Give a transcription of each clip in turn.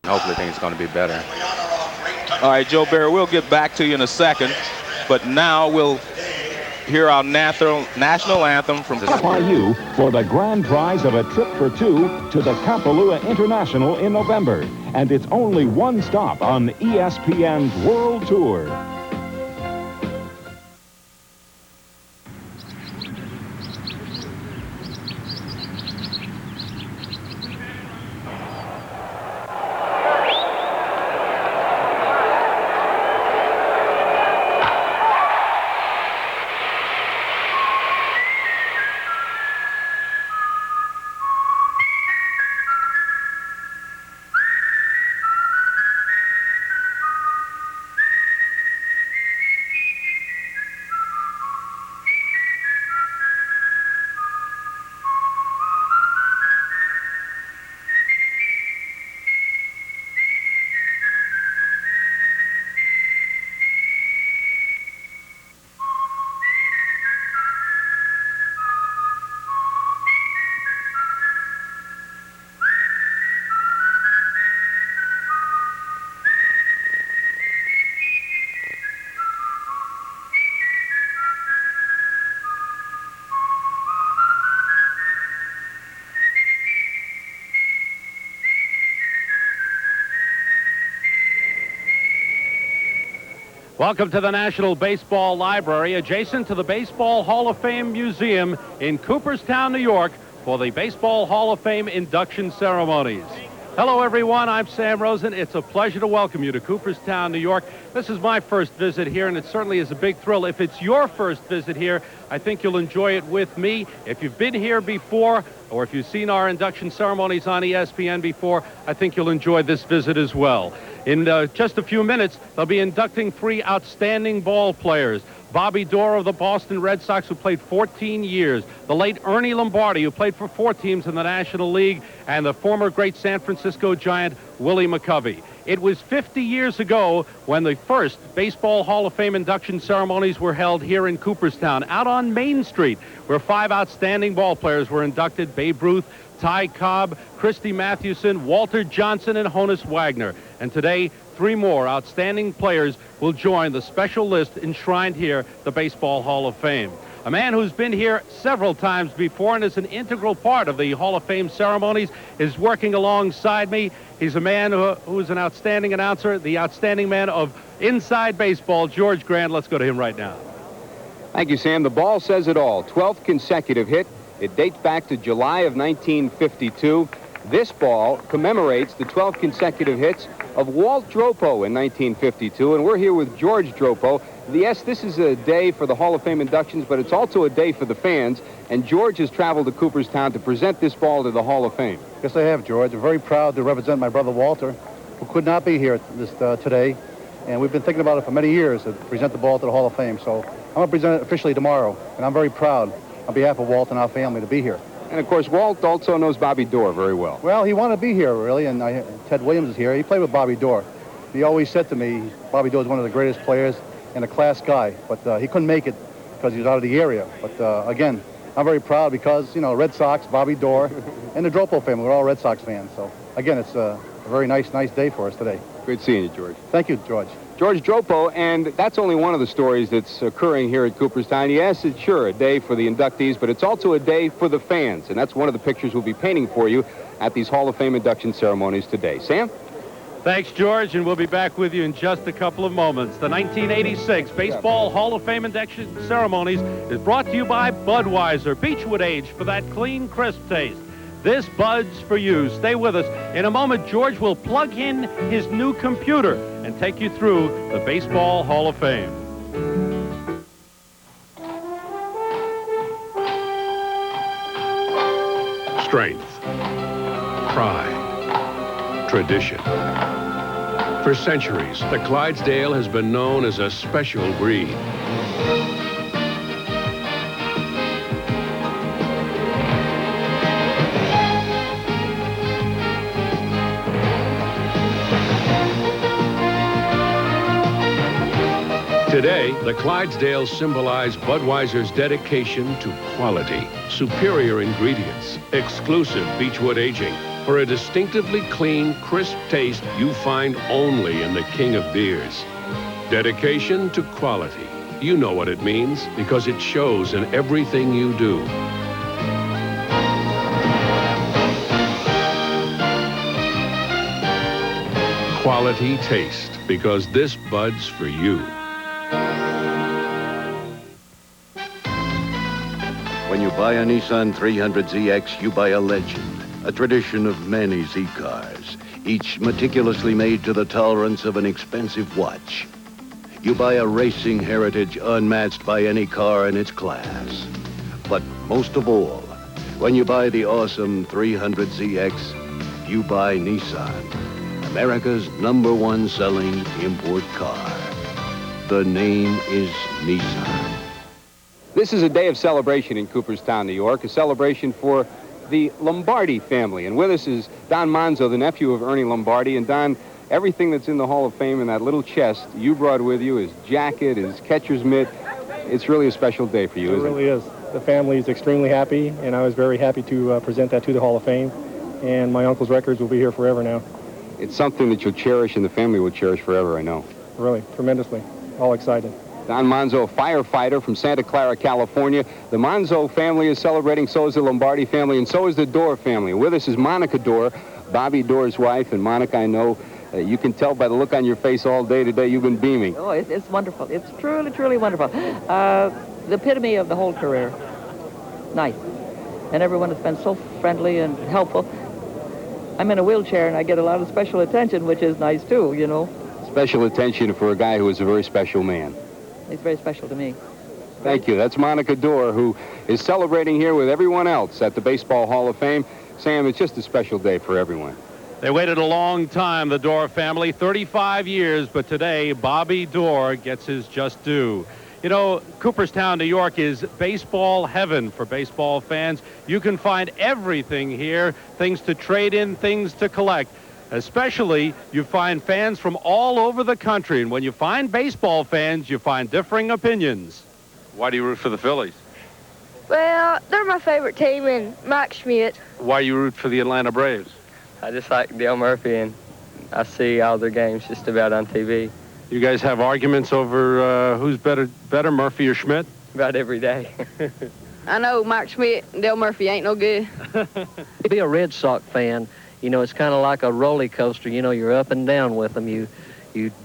Hopefully things are going to be better. All right, Joe Barry, we'll get back to you in a second, but now we'll hear our national anthem from Qualify you for the grand prize of a trip for two to the Kapalua International in November. And it's only one stop on ESPN's World Tour. Welcome to the National Baseball Library, adjacent to the Baseball Hall of Fame Museum in Cooperstown, New York, for the Baseball Hall of Fame induction ceremonies. Hello, everyone. I'm Sam Rosen. It's a pleasure to welcome you to Cooperstown, New York. This is my first visit here, and it certainly is a big thrill. If it's your first visit here, I think you'll enjoy it with me. If you've been here before, or if you've seen our induction ceremonies on ESPN before, I think you'll enjoy this visit as well. In just a few minutes, they'll be inducting 3 outstanding ball players. Bobby Doerr of the Boston Red Sox, who played 14 years. The late Ernie Lombardi, who played for 4 teams in the National League. And the former great San Francisco Giant, Willie McCovey. It was 50 years ago when the first Baseball Hall of Fame induction ceremonies were held here in Cooperstown, out on Main Street, where 5 outstanding ball players were inducted: Babe Ruth, Ty Cobb, Christy Mathewson, Walter Johnson, and Honus Wagner. And today, 3 more outstanding players will join the special list enshrined here, the Baseball Hall of Fame. A man who's been here several times before and is an integral part of the Hall of Fame ceremonies is working alongside me. He's a man who is an outstanding announcer, the outstanding man of inside baseball, George Grant. Let's go to him right now. Thank you, Sam. The ball says it all. 12th consecutive hit. It dates back to July of 1952. This ball commemorates the 12 consecutive hits of Walt Dropo in 1952, and we're here with George Dropo. Yes, this is a day for the Hall of Fame inductions, but it's also a day for the fans, and George has traveled to Cooperstown to present this ball to the Hall of Fame. Yes, I have, George. I'm very proud to represent my brother Walter, who could not be here today, and we've been thinking about it for many years to present the ball to the Hall of Fame, so I'm going to present it officially tomorrow, and I'm very proud on behalf of Walt and our family to be here. And, of course, Walt also knows Bobby Doerr very well. Well, he wanted to be here, really, and Ted Williams is here. He played with Bobby Doerr. He always said to me, Bobby Doerr is one of the greatest players and a class guy, but he couldn't make it because he was out of the area. But, again, I'm very proud because, you know, Red Sox, Bobby Doerr, and the Dropo family, we're all Red Sox fans. So, again, it's a very nice day for us today. Good seeing you, George. Thank you, George. George Dropo, and that's only one of the stories that's occurring here at Cooperstown. Yes, it's sure a day for the inductees, but it's also a day for the fans, and that's one of the pictures we'll be painting for you at these Hall of Fame induction ceremonies today. Sam? Thanks, George, and we'll be back with you in just a couple of moments. The 1986 Baseball Hall of Fame induction ceremonies is brought to you by Budweiser, Beechwood Age, for that clean, crisp taste. This Bud's for you. Stay with us. In a moment, George will plug in his new computer and take you through the Baseball Hall of Fame. Strength, pride, tradition. For centuries, the Clydesdale has been known as a special breed. Today, the Clydesdales symbolize Budweiser's dedication to quality, superior ingredients, exclusive Beechwood aging, for a distinctively clean, crisp taste you find only in the king of beers. Dedication to quality. You know what it means because it shows in everything you do. Quality taste, because this Bud's for you. When you buy a Nissan 300ZX, you buy a legend, a tradition of many Z cars, each meticulously made to the tolerance of an expensive watch. You buy a racing heritage unmatched by any car in its class. But most of all, when you buy the awesome 300ZX, you buy Nissan, America's #1 selling import car. The name is Nissan. This is a day of celebration in Cooperstown, New York, a celebration for the Lombardi family. And with us is Don Manzo, the nephew of Ernie Lombardi. And Don, everything that's in the Hall of Fame in that little chest you brought with you, his jacket, his catcher's mitt. It's really a special day for you, isn't it? It really is. The family is extremely happy, and I was very happy to present that to the Hall of Fame. And my uncle's records will be here forever now. It's something that you'll cherish and the family will cherish forever, I know. Really, tremendously. All excited. Don Manzo, a firefighter from Santa Clara, California. The Manzo family is celebrating, so is the Lombardi family, and so is the Dorr family. With us is Monica Dorr, Bobby Dorr's wife. And Monica, I know you can tell by the look on your face all day today you've been beaming. Oh, it's wonderful. It's truly, truly wonderful. The epitome of the whole career. Nice. And everyone has been so friendly and helpful. I'm in a wheelchair, and I get a lot of special attention, which is nice, too, you know. Special attention for a guy who is a very special man. He's very special to me. Thank you. That's Monica Dorr, who is celebrating here with everyone else at the Baseball Hall of Fame. Sam, it's just a special day for everyone. They waited a long time, the Dorr family, 35 years, but today Bobby Dorr gets his just due. You know, Cooperstown, New York is baseball heaven for baseball fans. You can find everything here, things to trade in, things to collect. Especially, you find fans from all over the country. And when you find baseball fans, you find differing opinions. Why do you root for the Phillies? Well, they're my favorite team, and Mike Schmidt. Why do you root for the Atlanta Braves? I just like Dale Murphy, and I see all their games just about on TV. You guys have arguments over who's better, Murphy or Schmidt? About every day. I know Mike Schmidt and Dale Murphy ain't no good. To be a Red Sox fan, you know, it's kind of like a roller coaster. You know, you're up and down with them. You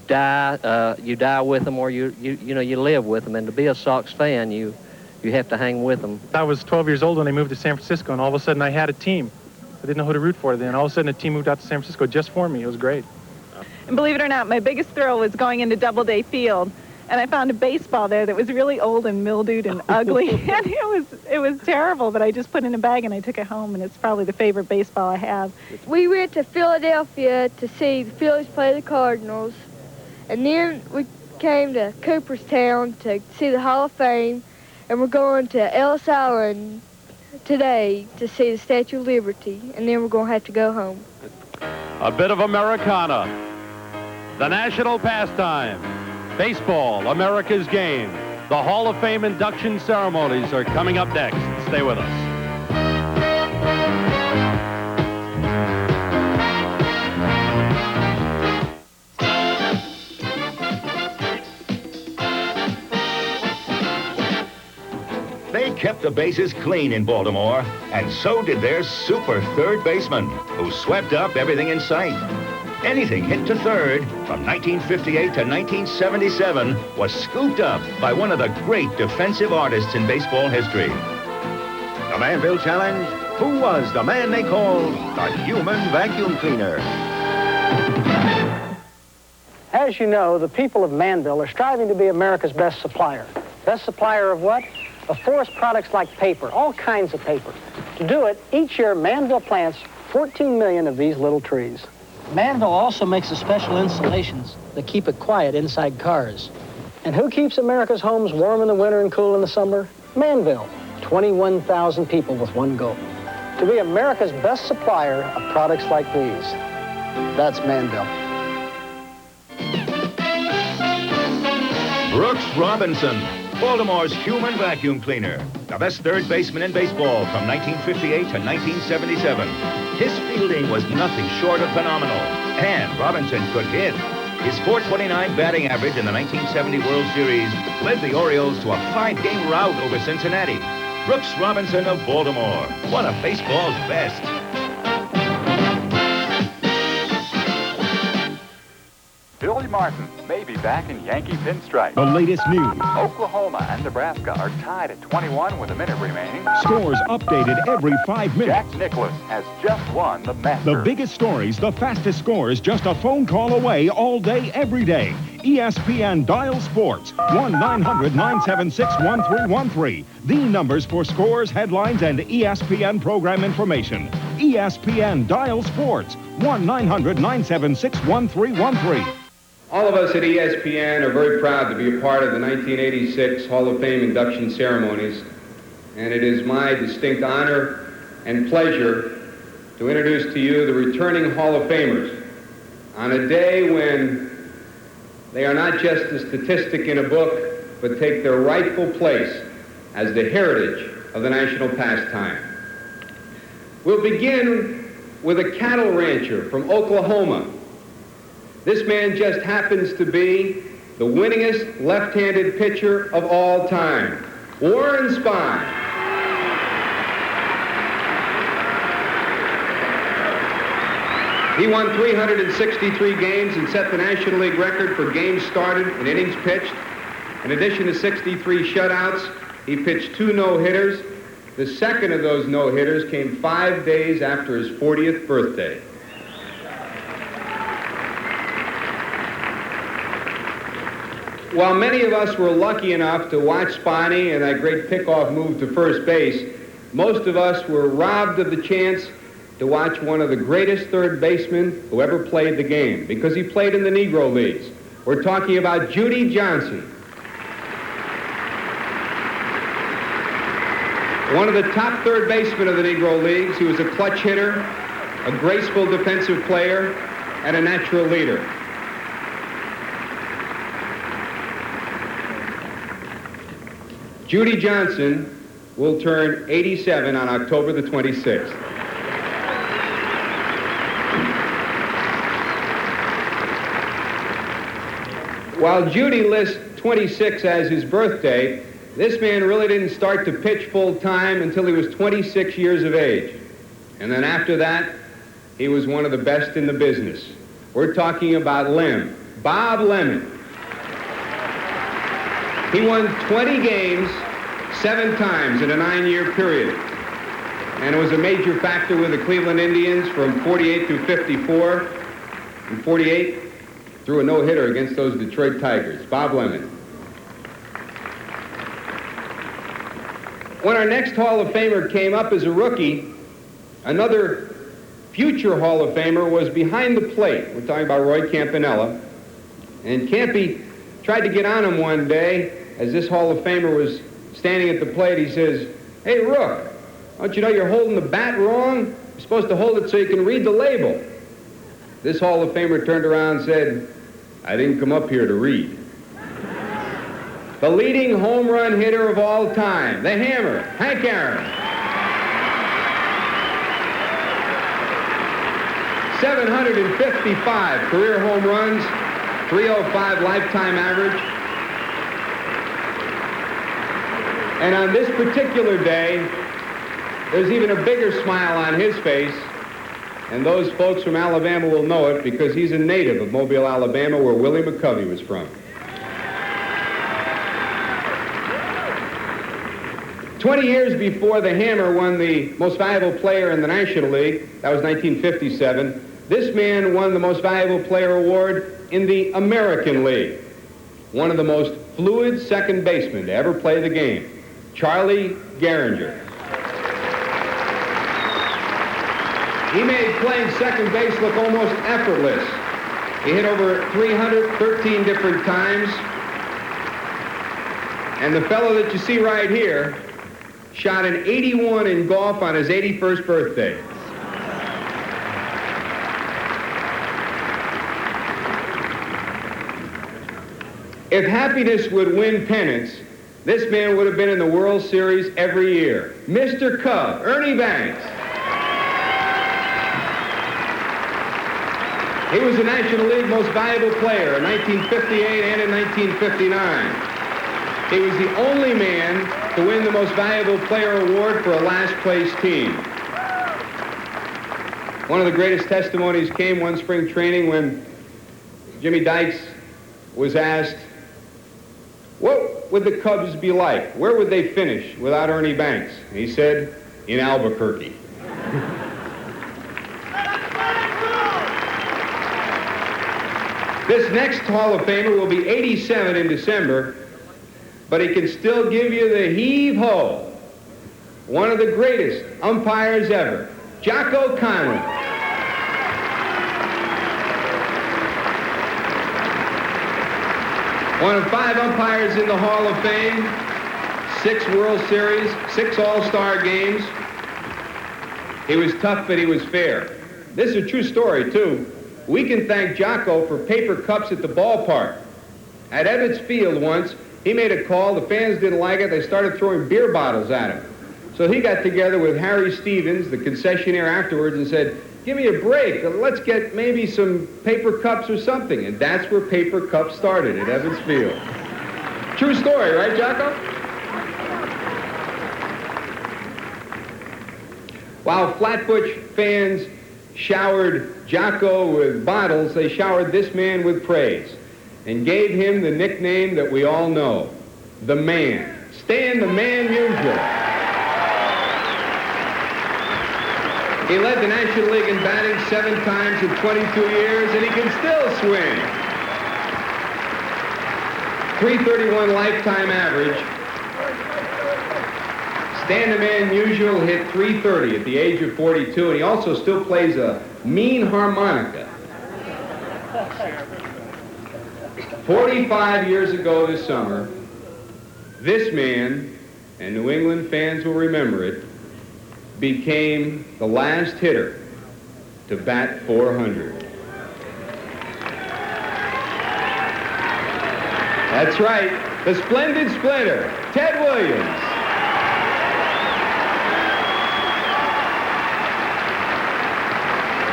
die with them, or you live with them. And to be a Sox fan, you have to hang with them. I was 12 years old when they moved to San Francisco, and all of a sudden I had a team. I didn't know who to root for then. All of a sudden a team moved out to San Francisco just for me. It was great. And believe it or not, my biggest thrill was going into Doubleday Field, and I found a baseball there that was really old and mildewed and ugly, and it was terrible, but I just put it in a bag and I took it home, and it's probably the favorite baseball I have. We went to Philadelphia to see the Phillies play the Cardinals, and then we came to Cooperstown to see the Hall of Fame, and we're going to Ellis Island today to see the Statue of Liberty, and then we're going to have to go home. A bit of Americana. The national pastime. Baseball, America's game. The Hall of Fame induction ceremonies are coming up next. Stay with us. They kept the bases clean in Baltimore, and so did their super third baseman, who swept up everything in sight. Anything hit to third from 1958 to 1977 was scooped up by one of the great defensive artists in baseball history. The Manville Challenge: who was the man they called the human vacuum cleaner? As you know, the people of Manville are striving to be America's best supplier. Best supplier of what? Of forest products like paper, all kinds of paper. To do it, each year Manville plants 14 million of these little trees. Manville also makes the special insulations that keep it quiet inside cars. And who keeps America's homes warm in the winter and cool in the summer? Manville. 21,000 people with one goal: to be America's best supplier of products like these. That's Manville. Brooks Robinson, Baltimore's human vacuum cleaner. the best third baseman in baseball from 1958 to 1977. His fielding was nothing short of phenomenal, and Robinson could hit. His .429 batting average in the 1970 World Series led the Orioles to a 5-game rout over Cincinnati. Brooks Robinson of Baltimore, one of baseball's best. Billy Martin may be back in Yankee pinstripe. The latest news. Oklahoma and Nebraska are tied at 21 with a minute remaining. Scores updated every 5 minutes. Jack Nicklaus has just won the Masters. The biggest stories, the fastest scores, just a phone call away all day, every day. ESPN Dial Sports, 1-900-976-1313. The numbers for scores, headlines, and ESPN program information. ESPN Dial Sports, 1-900-976-1313. All of us at ESPN are very proud to be a part of the 1986 Hall of Fame induction ceremonies, and it is my distinct honor and pleasure to introduce to you the returning Hall of Famers on a day when they are not just a statistic in a book, but take their rightful place as the heritage of the national pastime. We'll begin with a cattle rancher from Oklahoma. This man just happens to be the winningest left-handed pitcher of all time, Warren Spahn. He won 363 games and set the National League record for games started and innings pitched. In addition to 63 shutouts, he pitched 2 no-hitters. The second of those no-hitters came 5 days after his 40th birthday. While many of us were lucky enough to watch Spahny and that great pickoff move to first base, most of us were robbed of the chance to watch one of the greatest third basemen who ever played the game, because he played in the Negro Leagues. We're talking about Judy Johnson. One of the top third basemen of the Negro Leagues. He was a clutch hitter, a graceful defensive player, and a natural leader. Judy Johnson will turn 87 on October the 26th. While Judy lists 26 as his birthday, this man really didn't start to pitch full time until he was 26 years of age. And then after that, he was one of the best in the business. We're talking about Lem, Bob Lemon. He won 20 games 7 times in a 9-year period, and it was a major factor with the Cleveland Indians from 48 through 54, and 48 threw a no-hitter against those Detroit Tigers. Bob Lemon. When our next Hall of Famer came up as a rookie, another future Hall of Famer was behind the plate. We're talking about Roy Campanella. And Campy tried to get on him one day as this Hall of Famer was standing at the plate. He says, "Hey, Rook, don't you know you're holding the bat wrong? You're supposed to hold it so you can read the label." This Hall of Famer turned around and said, "I didn't come up here to read." The leading home run hitter of all time, the Hammer, Hank Aaron. 755 career home runs, 305 lifetime average. And on this particular day, there's even a bigger smile on his face, and those folks from Alabama will know it because he's a native of Mobile, Alabama, where Willie McCovey was from. 20 years before the Hammer won the most valuable player in the National League, that was 1957, this man won the most valuable player award in the American League. One of the most fluid second basemen to ever play the game, Charlie Gehringer. He made playing second base look almost effortless. He hit over 313 different times. And the fellow that you see right here shot an 81 in golf on his 81st birthday. If happiness would win pennants, This man would have been in the World Series every year. Mr. Cub, Ernie Banks. He was the National League Most Valuable Player in 1958 and in 1959. He was the only man to win the Most Valuable Player award for a last-place team. One of the greatest testimonies came one spring training when Jimmy Dykes was asked, what would the Cubs be like? Where would they finish without Ernie Banks? And he said, in Albuquerque. This next Hall of Famer will be 87 in December, but he can still give you the heave-ho. One of the greatest umpires ever, Jocko Conlon. One of 5 umpires in the Hall of Fame, 6 World Series, 6 All-Star games. He was tough, but he was fair. This is a true story, too. We can thank Jocko for paper cups at the ballpark. At Ebbets Field once, he made a call. The fans didn't like it. They started throwing beer bottles at him. So he got together with Harry Stevens, the concessionaire, afterwards and said, give me a break. Let's get maybe some paper cups or something. And that's where paper cups started, at Ebbets Field. True story, right, Jocko? While Flatbush fans showered Jocko with bottles, they showered this man with praise and gave him the nickname that we all know, the Man. Stan the Man Musial. He led the National League in batting 7 times in 22 years, and he can still swing. .331 lifetime average. Stan the Man Musial hit .330 at the age of 42, and he also still plays a mean harmonica. 45 years ago this summer, this man, and New England fans will remember it, became the last hitter to bat .400. That's right, the splendid splinter, Ted Williams.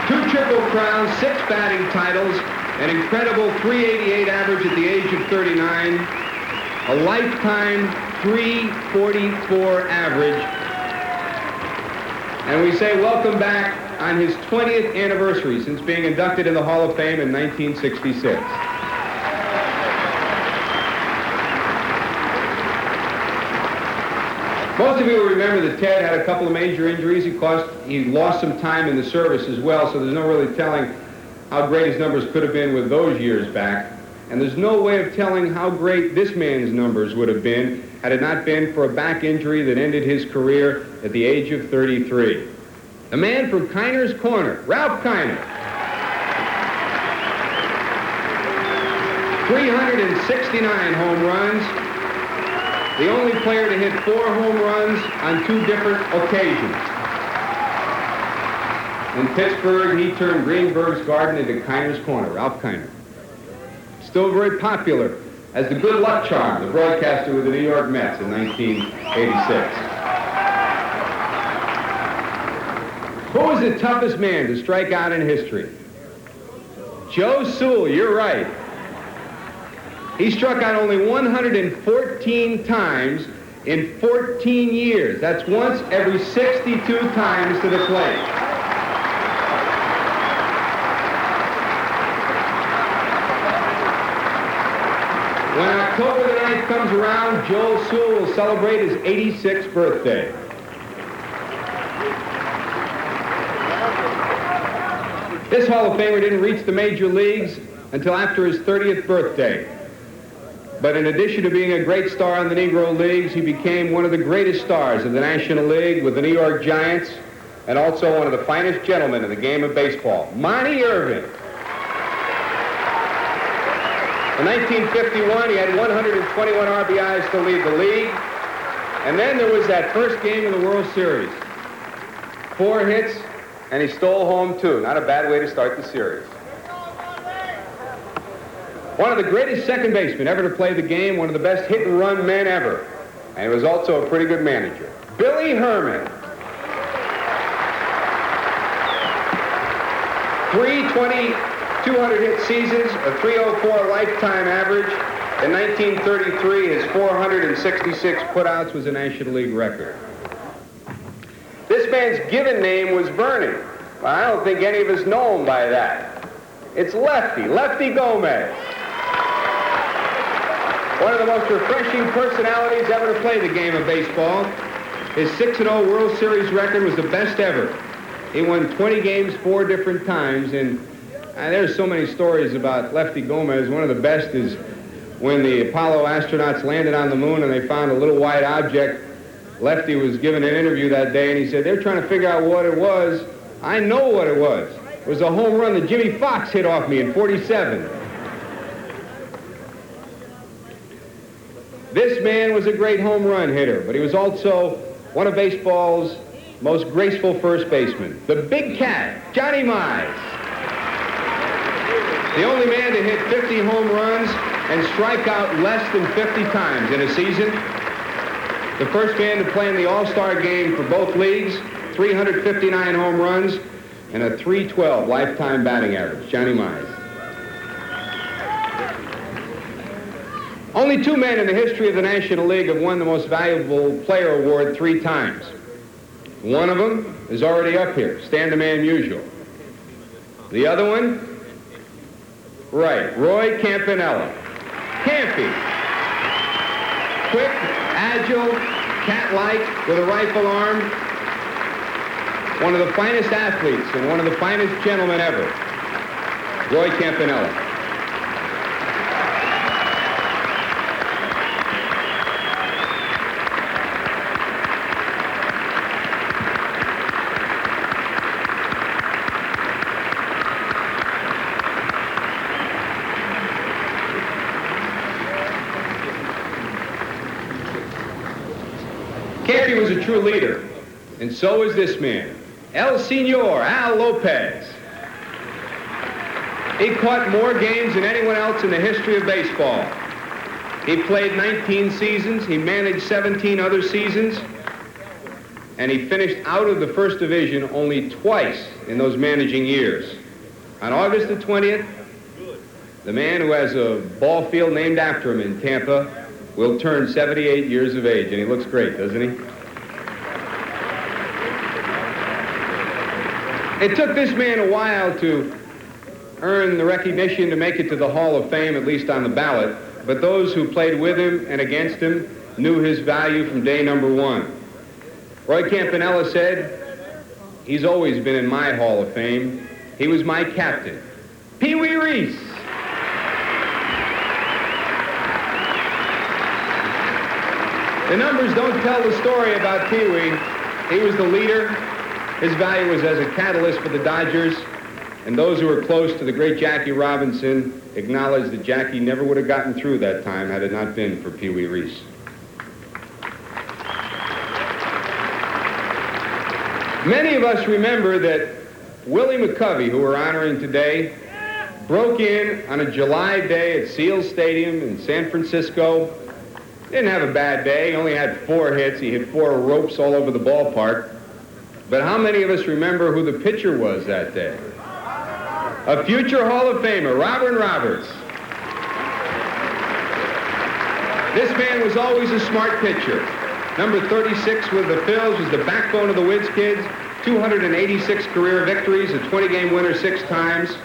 Two Triple Crowns, 6 batting titles, an incredible .388 average at the age of 39, a lifetime .344 average. And we say welcome back on his 20th anniversary since being inducted in the Hall of Fame in 1966. Most of you will remember that Ted had a couple of major injuries. He lost some time in the service as well, so there's no really telling how great his numbers could have been with those years back. And there's no way of telling how great this man's numbers would have been had it not been for a back injury that ended his career at the age of 33. The man from Kiner's Corner, Ralph Kiner. 369 home runs. The only player to hit 4 home runs on 2 different occasions. In Pittsburgh, he turned Greenberg's Garden into Kiner's Corner, Ralph Kiner. Still very popular as the good luck charm, the broadcaster with the New York Mets in 1986. Who was the toughest man to strike out in history? Joe Sewell, you're right. He struck out only 114 times in 14 years. That's once every 62 times to the plate. When October the 9th comes around, Joe Sewell will celebrate his 86th birthday. This Hall of Famer didn't reach the major leagues until after his 30th birthday. But in addition to being a great star in the Negro Leagues, he became one of the greatest stars of the National League with the New York Giants, and also one of the finest gentlemen in the game of baseball, Monty Irvin. In 1951, he had 121 RBIs to lead the league. And then there was that first game in the World Series. 4 hits, and he stole home 2. Not a bad way to start the series. One of the greatest second basemen ever to play the game, one of the best hit-and-run men ever. and he was also a pretty good manager. Billy Herman. 200-hit seasons, a 304 lifetime average. In 1933, his 466 putouts was a National League record. This man's given name was Bernie. Well, I don't think any of us know him by that. It's Lefty Gomez. One of the most refreshing personalities ever to play the game of baseball. His 6-0 World Series record was the best ever. He won 20 games 4 different times, and there's so many stories about Lefty Gomez. One of the best is when the Apollo astronauts landed on the moon and they found a little white object. Lefty was given an interview that day, and he said, they're trying to figure out what it was. I know what it was. It was a home run that Jimmy Fox hit off me in '47. This man was a great home run hitter, but he was also one of baseball's most graceful first basemen. The big cat, Johnny Mize. The only man to hit 50 home runs and strike out less than 50 times in a season. The first man to play in the All-Star game for both leagues, 359 home runs and a .312 lifetime batting average, Johnny Mize. Only 2 men in the history of the National League have won the Most Valuable Player Award 3 times. One of them is already up here, Stan the Man Musial. The other one, right, Roy Campanella. Campy. Quick, agile, cat-like, with a rifle arm. One of the finest athletes and one of the finest gentlemen ever. Roy Campanella. Campy was a true leader, and so is this man, El Senor Al Lopez. He caught more games than anyone else in the history of baseball. He played 19 seasons, he managed 17 other seasons, and he finished out of the first division only twice in those managing years. On August the 20th, the man who has a ball field named after him in Tampa will turn 78 years of age, and he looks great, doesn't he? It took this man a while to earn the recognition to make it to the Hall of Fame, at least on the ballot, but those who played with him and against him knew his value from day number 1. Roy Campanella said, he's always been in my Hall of Fame. He was my captain. Pee Wee Reese. The numbers don't tell the story about Pee Wee. He was the leader. His value was as a catalyst for the Dodgers, and those who were close to the great Jackie Robinson acknowledged that Jackie never would have gotten through that time had it not been for Pee Wee Reese. Many of us remember that Willie McCovey, who we're honoring today, broke in on a July day at Seals Stadium in San Francisco. Didn't have a bad day. He only had 4 hits. He hit 4 ropes all over the ballpark. But how many of us remember who the pitcher was that day? A future Hall of Famer, Robin Roberts. This man was always a smart pitcher. Number 36 with the Phils was the backbone of the Wiz Kids. 286 career victories, a 20-game winner 6 times,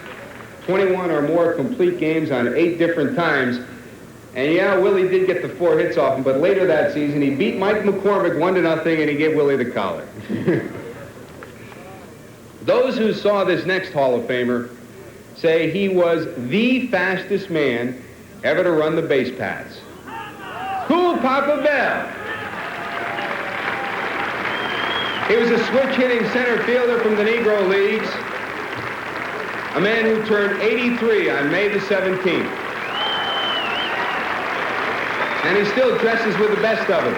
21 or more complete games on 8 different times. And yeah, Willie did get the 4 hits off him, but later that season he beat Mike McCormick 1-0, and he gave Willie the collar. Those who saw this next Hall of Famer say he was the fastest man ever to run the base paths. Cool Papa Bell. He was a switch-hitting center fielder from the Negro Leagues, a man who turned 83 on May the 17th. And he still dresses with the best of them.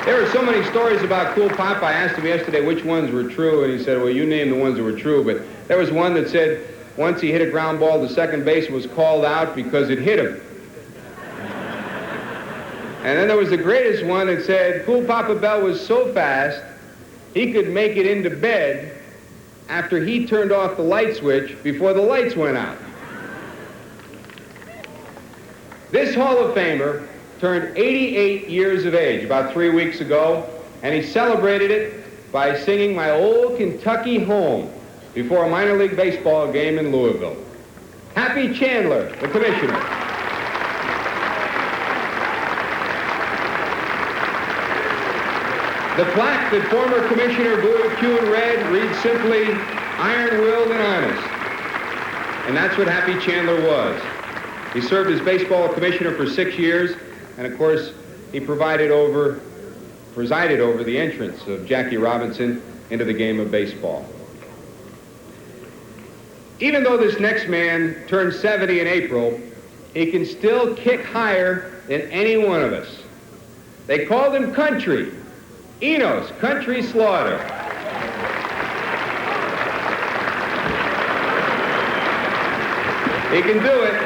There were so many stories about Cool Pop. I asked him yesterday which ones were true, and he said, well, you name the ones that were true. But there was one that said once he hit a ground ball, the second baseman was called out because it hit him. And then there was the greatest one that said, Cool Papa Bell was so fast, he could make it into bed after he turned off the light switch before the lights went out. This Hall of Famer turned 88 years of age about 3 weeks ago, and he celebrated it by singing My Old Kentucky Home before a minor league baseball game in Louisville. Happy Chandler, the commissioner. The plaque that former Commissioner Bowie Kuhn read reads simply, iron-willed and honest. And that's what Happy Chandler was. He served as baseball commissioner for 6 years, and of course, he presided over the entrance of Jackie Robinson into the game of baseball. Even though this next man turned 70 in April, he can still kick higher than any one of us. They called him Country. Enos, Country Slaughter. He can do it.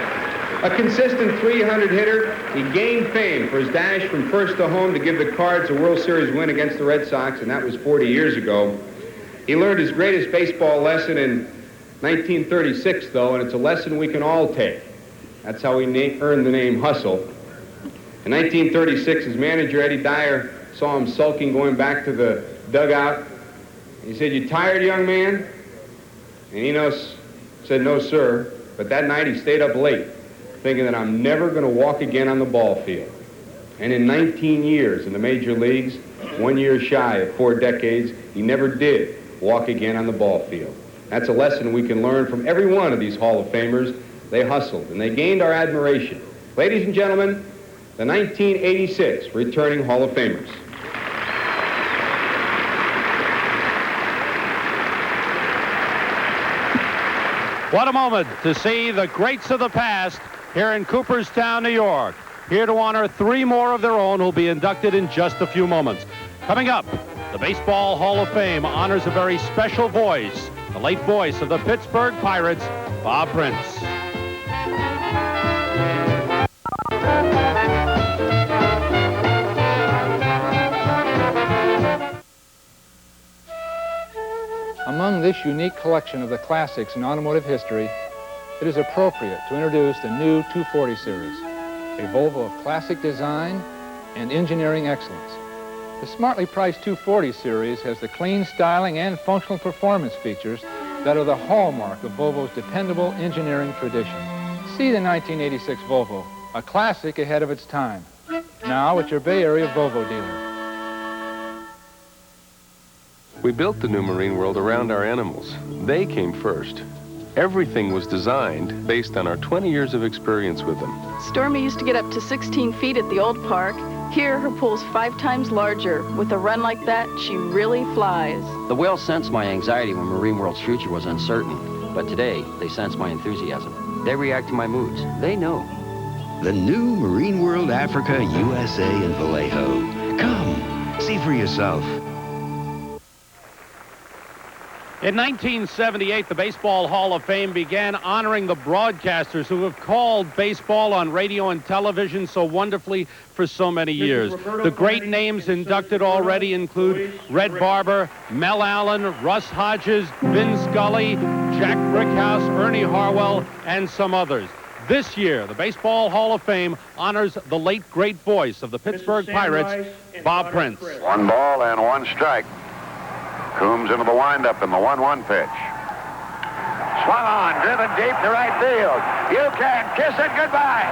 A consistent 300 hitter, he gained fame for his dash from first to home to give the Cards a World Series win against the Red Sox, and that was 40 years ago. He learned his greatest baseball lesson in 1936, though, and it's a lesson we can all take. That's how he earned the name Hustle. In 1936, his manager, Eddie Dyer, saw him sulking going back to the dugout. He said, "You tired, young man?" And Enos said, "No, sir." But that night he stayed up late, thinking that I'm never going to walk again on the ball field. And in 19 years in the major leagues, 1 year shy of 4 decades, he never did walk again on the ball field. That's a lesson we can learn from every one of these Hall of Famers. They hustled, and they gained our admiration. Ladies and gentlemen, the 1986 returning Hall of Famers. What a moment to see the greats of the past here in Cooperstown, New York. Here to honor 3 more of their own who'll be inducted in just a few moments. Coming up, the Baseball Hall of Fame honors a very special voice, the late voice of the Pittsburgh Pirates, Bob Prince. Among this unique collection of the classics in automotive history, it is appropriate to introduce the new 240 series, a Volvo of classic design and engineering excellence. The smartly priced 240 series has the clean styling and functional performance features that are the hallmark of Volvo's dependable engineering tradition. See the 1986 Volvo, a classic ahead of its time. Now at your Bay Area Volvo dealer. We built the new Marine World around our animals. They came first. Everything was designed based on our 20 years of experience with them. Stormy used to get up to 16 feet at the old park. Here, her pool's 5 times larger. With a run like that, she really flies. The whales sensed my anxiety when Marine World's future was uncertain. But today, they sense my enthusiasm. They react to my moods. They know. The new Marine World Africa, USA in Vallejo. Come, see for yourself. In 1978, the Baseball Hall of Fame began honoring the broadcasters who have called baseball on radio and television so wonderfully for so many years. The great names inducted already include Red Barber, Mel Allen, Russ Hodges, Vin Scully, Jack Brickhouse, Ernie Harwell, and some others. This year, the Baseball Hall of Fame honors the late great voice of the Pittsburgh Pirates, Bob Prince. 1 ball and 1 strike. Coombs into the windup in the 1-1 pitch. Swung on, driven deep to right field. You can kiss it goodbye.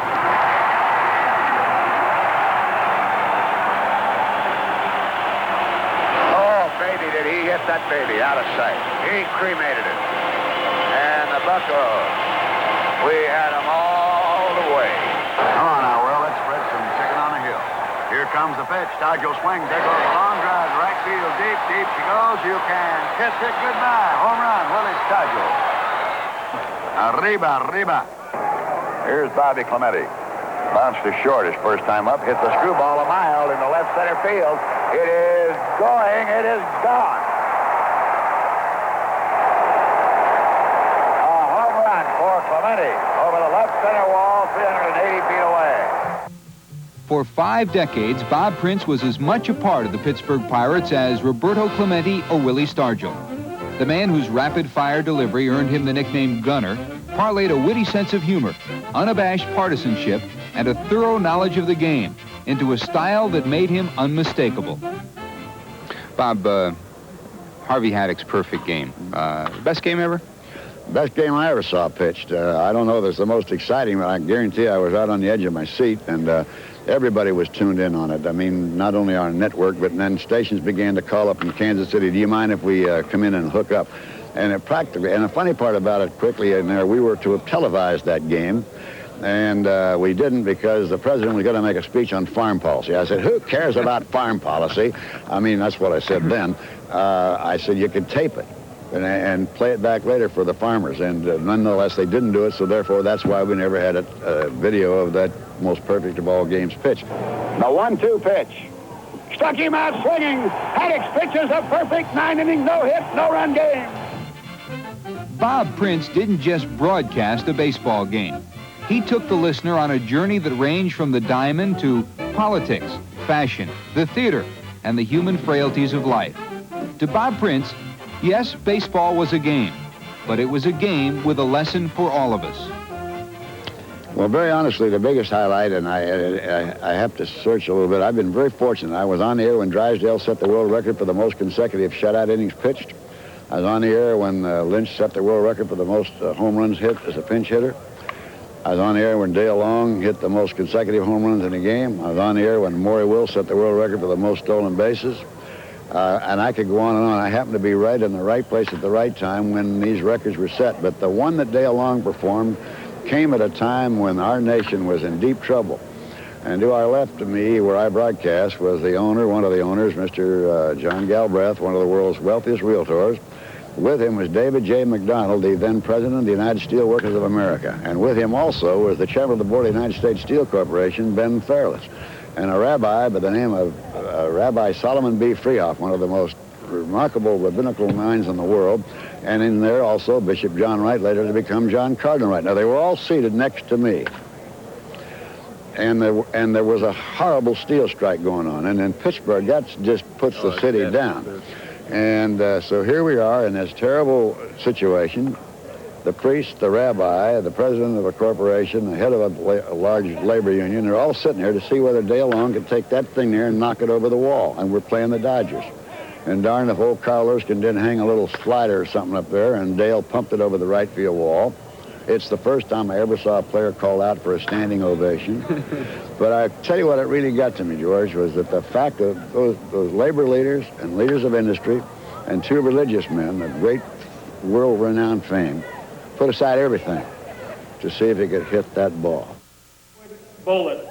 Oh, baby, did he hit that baby out of sight. He cremated it. And the Buccos, we had them all the way. Come on now, Will, let's spread some chicken on the hill. Here comes the pitch. Taggio swings. There goes a long drive to right field. Deep, deep she goes. You can kiss it goodbye. Home run, Willie Taggio. Arriba, arriba. Here's Bobby Clemente. Bounced to short his first time up. Hit the screwball a mile into left center field. It is going. It is gone. A home run for Clemente over the left center wall, 380 feet away. For 5 decades, Bob Prince was as much a part of the Pittsburgh Pirates as Roberto Clemente or Willie Stargell. The man whose rapid-fire delivery earned him the nickname Gunner parlayed a witty sense of humor, unabashed partisanship, and a thorough knowledge of the game into a style that made him unmistakable. Bob, Harvey Haddock's perfect game. Best game ever? Best game I ever saw pitched. I don't know if it's the most exciting, but I guarantee I was out on the edge of my seat, and everybody was tuned in on it. I mean, not only our network, but then stations began to call up in Kansas City, do you mind if we come in and hook up? And it practically, and the funny part about it quickly in there, we were to have televised that game, and we didn't because the president was going to make a speech on farm policy. I said, who cares about farm policy? I mean, that's what I said then. I said, you could tape it and play it back later for the farmers. And nonetheless, they didn't do it, so therefore that's why we never had a video of that most perfect of all games pitch. The 1-2 pitch. Struck him out swinging. Haddock's pitches a perfect 9-inning no-hit, no-run game. Bob Prince didn't just broadcast a baseball game. He took the listener on a journey that ranged from the diamond to politics, fashion, the theater, and the human frailties of life. To Bob Prince, yes, baseball was a game, but it was a game with a lesson for all of us. Well, very honestly, the biggest highlight, and I have to search a little bit, I've been very fortunate. I was on the air when Drysdale set the world record for the most consecutive shutout innings pitched. I was on the air when Lynch set the world record for the most home runs hit as a pinch hitter. I was on the air when Dale Long hit the most consecutive home runs in a game. I was on the air when Maury Will set the world record for the most stolen bases. And I could go on and on. I happened to be right in the right place at the right time when these records were set. But the one that Dale Long performed came at a time when our nation was in deep trouble. And to our left of me, where I broadcast, was the owner, one of the owners, Mr. John Galbraith, one of the world's wealthiest realtors. With him was David J. McDonald, the then president of the United Steelworkers of America. And with him also was the chairman of the board of the United States Steel Corporation, Ben Fairless, and a rabbi by the name of Rabbi Solomon B. Freehoff, one of the most remarkable rabbinical minds in the world. And in there also Bishop John Wright, later to become John Cardinal Wright. Now, they were all seated next to me. And there was a horrible steel strike going on. And in Pittsburgh, that just puts the city down. And so here we are in this terrible situation. The priest, the rabbi, the president of a corporation, the head of a large labor union, they're all sitting there to see whether Dale Long could take that thing there and knock it over the wall. And we're playing the Dodgers. And darn if old Carl Erskine didn't hang a little slider or something up there, and Dale pumped it over the right field wall. It's the first time I ever saw a player call out for a standing ovation. But I tell you what it really got to me, George, was that the fact that those labor leaders and leaders of industry and 2 religious men of great world-renowned fame put aside everything to see if he could hit that ball. Bullet.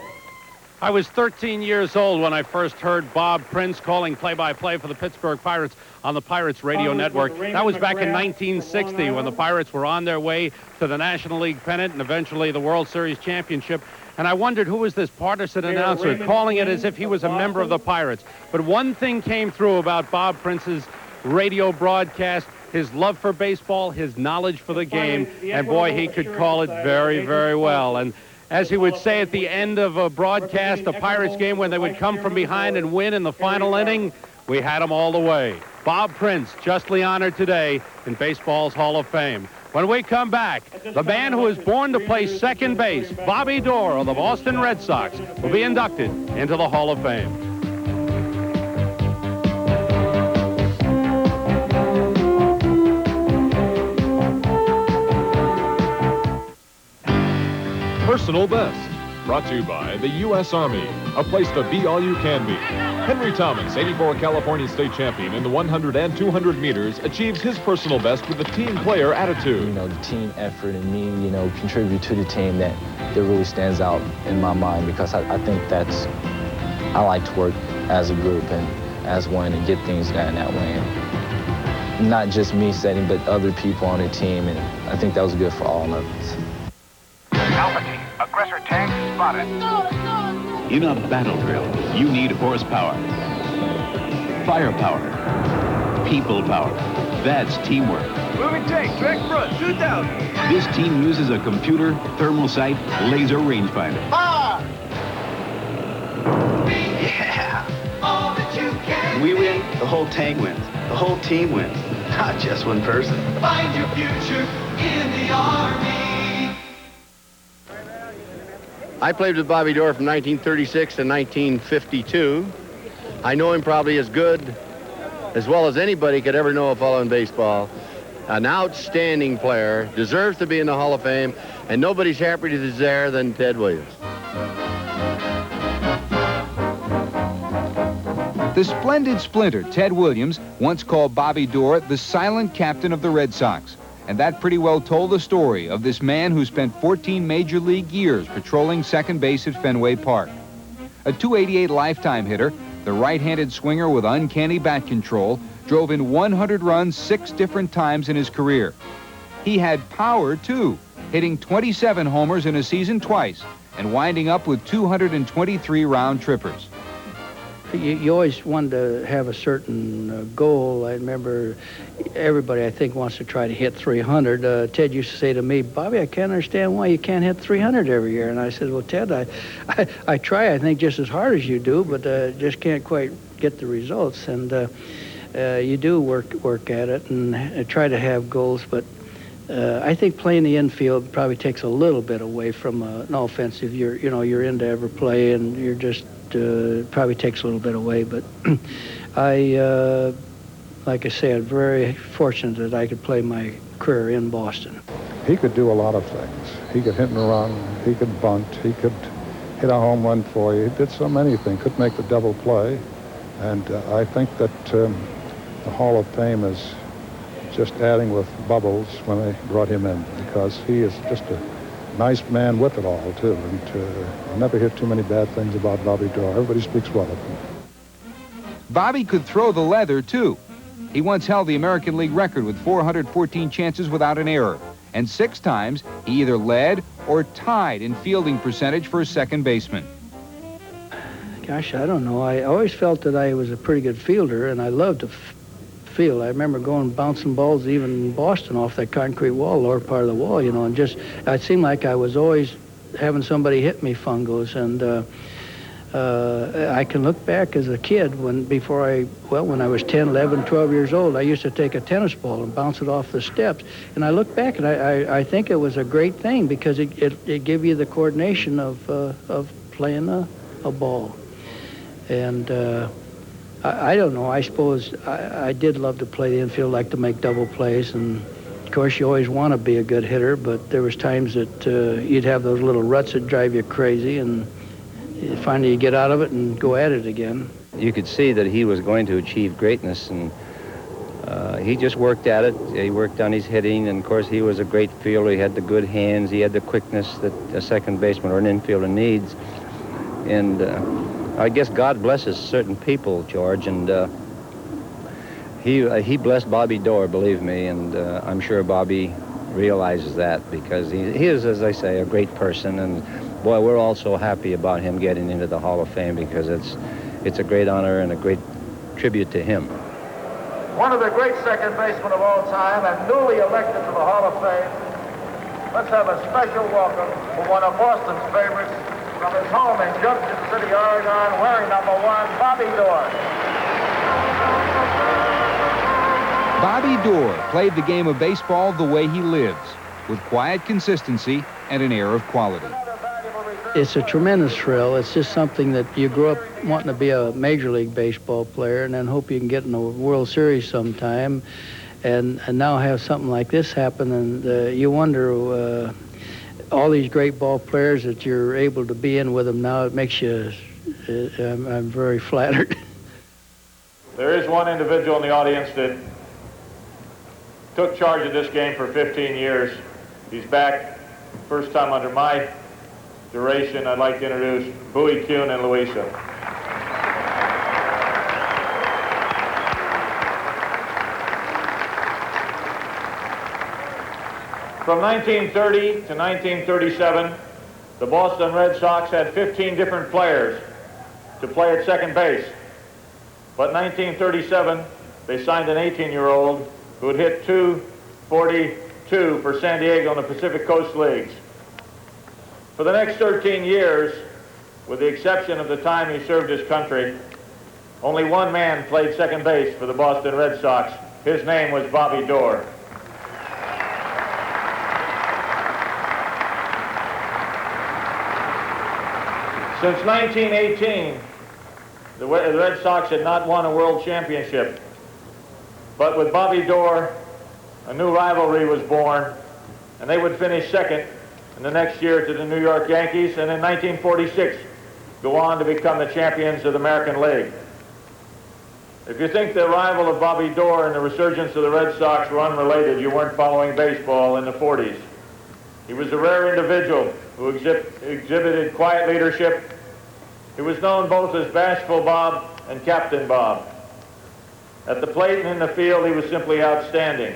I was 13 years old when I first heard Bob Prince calling play-by-play for the Pittsburgh Pirates on the Pirates radio network. That was back in 1960 when the Pirates were on their way to the National League pennant and eventually the World Series championship. And I wondered who was this partisan announcer calling it as if he was a member of the Pirates. But one thing came through about Bob Prince's radio broadcast: his love for baseball, his knowledge for the game, and boy, he could call it very, very well. And as he would say at the end of a broadcast, a Pirates game, when they would come from behind and win in the final inning, we had them all the way. Bob Prince, justly honored today in baseball's Hall of Fame. When we come back, the man who was born to play second base, Bobby Doerr of the Boston Red Sox, will be inducted into the Hall of Fame. Personal Best, brought to you by the U.S. Army, a place to be all you can be. Henry Thomas, 84 California State Champion in the 100 and 200 meters, achieves his personal best with a team player attitude. You know, the team effort and me, you know, contribute to the team that really stands out in my mind, because I think I like to work as a group and as one and get things done that way. And not just me setting, but other people on the team, and I think that was good for all of us. Alpha team, aggressor tank spotted. In a battle drill, you need horsepower, firepower, people power. That's teamwork. Moving tank, direct front, 2,000. This team uses a computer, thermal sight, laser rangefinder. Fire! we win, the whole tank wins. The whole team wins, not just one person. Find your future in the Army. I played with Bobby Doerr from 1936 to 1952. I know him probably as well as anybody could ever know of following baseball. An outstanding player, deserves to be in the Hall of Fame, and nobody's happier he's there than Ted Williams. The splendid splinter, Ted Williams, once called Bobby Doerr the silent captain of the Red Sox. And that pretty well told the story of this man who spent 14 major league years patrolling second base at Fenway Park. A .288 lifetime hitter, the right-handed swinger with uncanny bat control drove in 100 runs 6 different times in his career. He had power, too, hitting 27 homers in a season twice and winding up with 223 round trippers. You always wanted to have a certain goal. I remember everybody, I think, wants to try to hit 300. Ted used to say to me, Bobby, I can't understand why you can't hit 300 every year. And I said, well, Ted, I try, I think, just as hard as you do, but just can't quite get the results. And you do work at it and try to have goals, but I think playing the infield probably takes a little bit away from an offensive. You're into every play, and you're just probably takes a little bit away. But like I said, very fortunate that I could play my career in Boston. He could do a lot of things. He could hit and run. He could bunt. He could hit a home run for you. He did so many things. Could make the double play. And I think that the Hall of Fame is just adding with bubbles when they brought him in, because he is just a nice man with it all, too. And I never hear too many bad things about Bobby Doerr. Everybody speaks well of him. Bobby could throw the leather, too. He once held the American League record with 414 chances without an error. And 6 times, he either led or tied in fielding percentage for a second baseman. Gosh, I don't know. I always felt that I was a pretty good fielder, and I loved to field. I remember going bouncing balls even in Boston off that concrete wall, lower part of the wall, and just, it seemed like I was always having somebody hit me fungos. And I can look back as a kid when I was 10, 11, 12 years old, I used to take a tennis ball and bounce it off the steps. And I look back and I think it was a great thing, because it gave you the coordination of playing a ball. And I don't know. I suppose I did love to play the infield, like to make double plays. And, of course, you always want to be a good hitter, but there was times that you'd have those little ruts that drive you crazy, and finally you get out of it and go at it again. You could see that he was going to achieve greatness, and he just worked at it. He worked on his hitting, and, of course, he was a great fielder. He had the good hands. He had the quickness that a second baseman or an infielder needs. And I guess God blesses certain people, George, and he blessed Bobby Doerr, believe me, and I'm sure Bobby realizes that, because he is, as I say, a great person, and boy, we're all so happy about him getting into the Hall of Fame, because it's a great honor and a great tribute to him. One of the great second basemen of all time and newly elected to the Hall of Fame. Let's have a special welcome for one of Boston's favorites, from his home in Junction City, Oregon, wearing number 1, Bobby Doerr. Bobby Doerr played the game of baseball the way he lives, with quiet consistency and an air of quality. It's a tremendous thrill. It's just something that you grow up wanting to be a Major League Baseball player and then hope you can get in the World Series sometime, and now have something like this happen, and you wonder all these great ball players that you're able to be in with them now. It makes you, I'm very flattered. There is one individual in the audience that took charge of this game for 15 years. He's back, first time under my duration. I'd like to introduce Bowie Kuhn and Louisa. From 1930 to 1937, the Boston Red Sox had 15 different players to play at second base. But in 1937, they signed an 18-year-old who had hit .242 for San Diego in the Pacific Coast Leagues. For the next 13 years, with the exception of the time he served his country, only one man played second base for the Boston Red Sox. His name was Bobby Doerr. Since 1918, the Red Sox had not won a world championship. But with Bobby Doerr, a new rivalry was born, and they would finish second in the next year to the New York Yankees, and in 1946, go on to become the champions of the American League. If you think the arrival of Bobby Doerr and the resurgence of the Red Sox were unrelated, you weren't following baseball in the 40s. He was a rare individual who exhibited quiet leadership. He was known both as Bashful Bob and Captain Bob. At the plate and in the field, he was simply outstanding.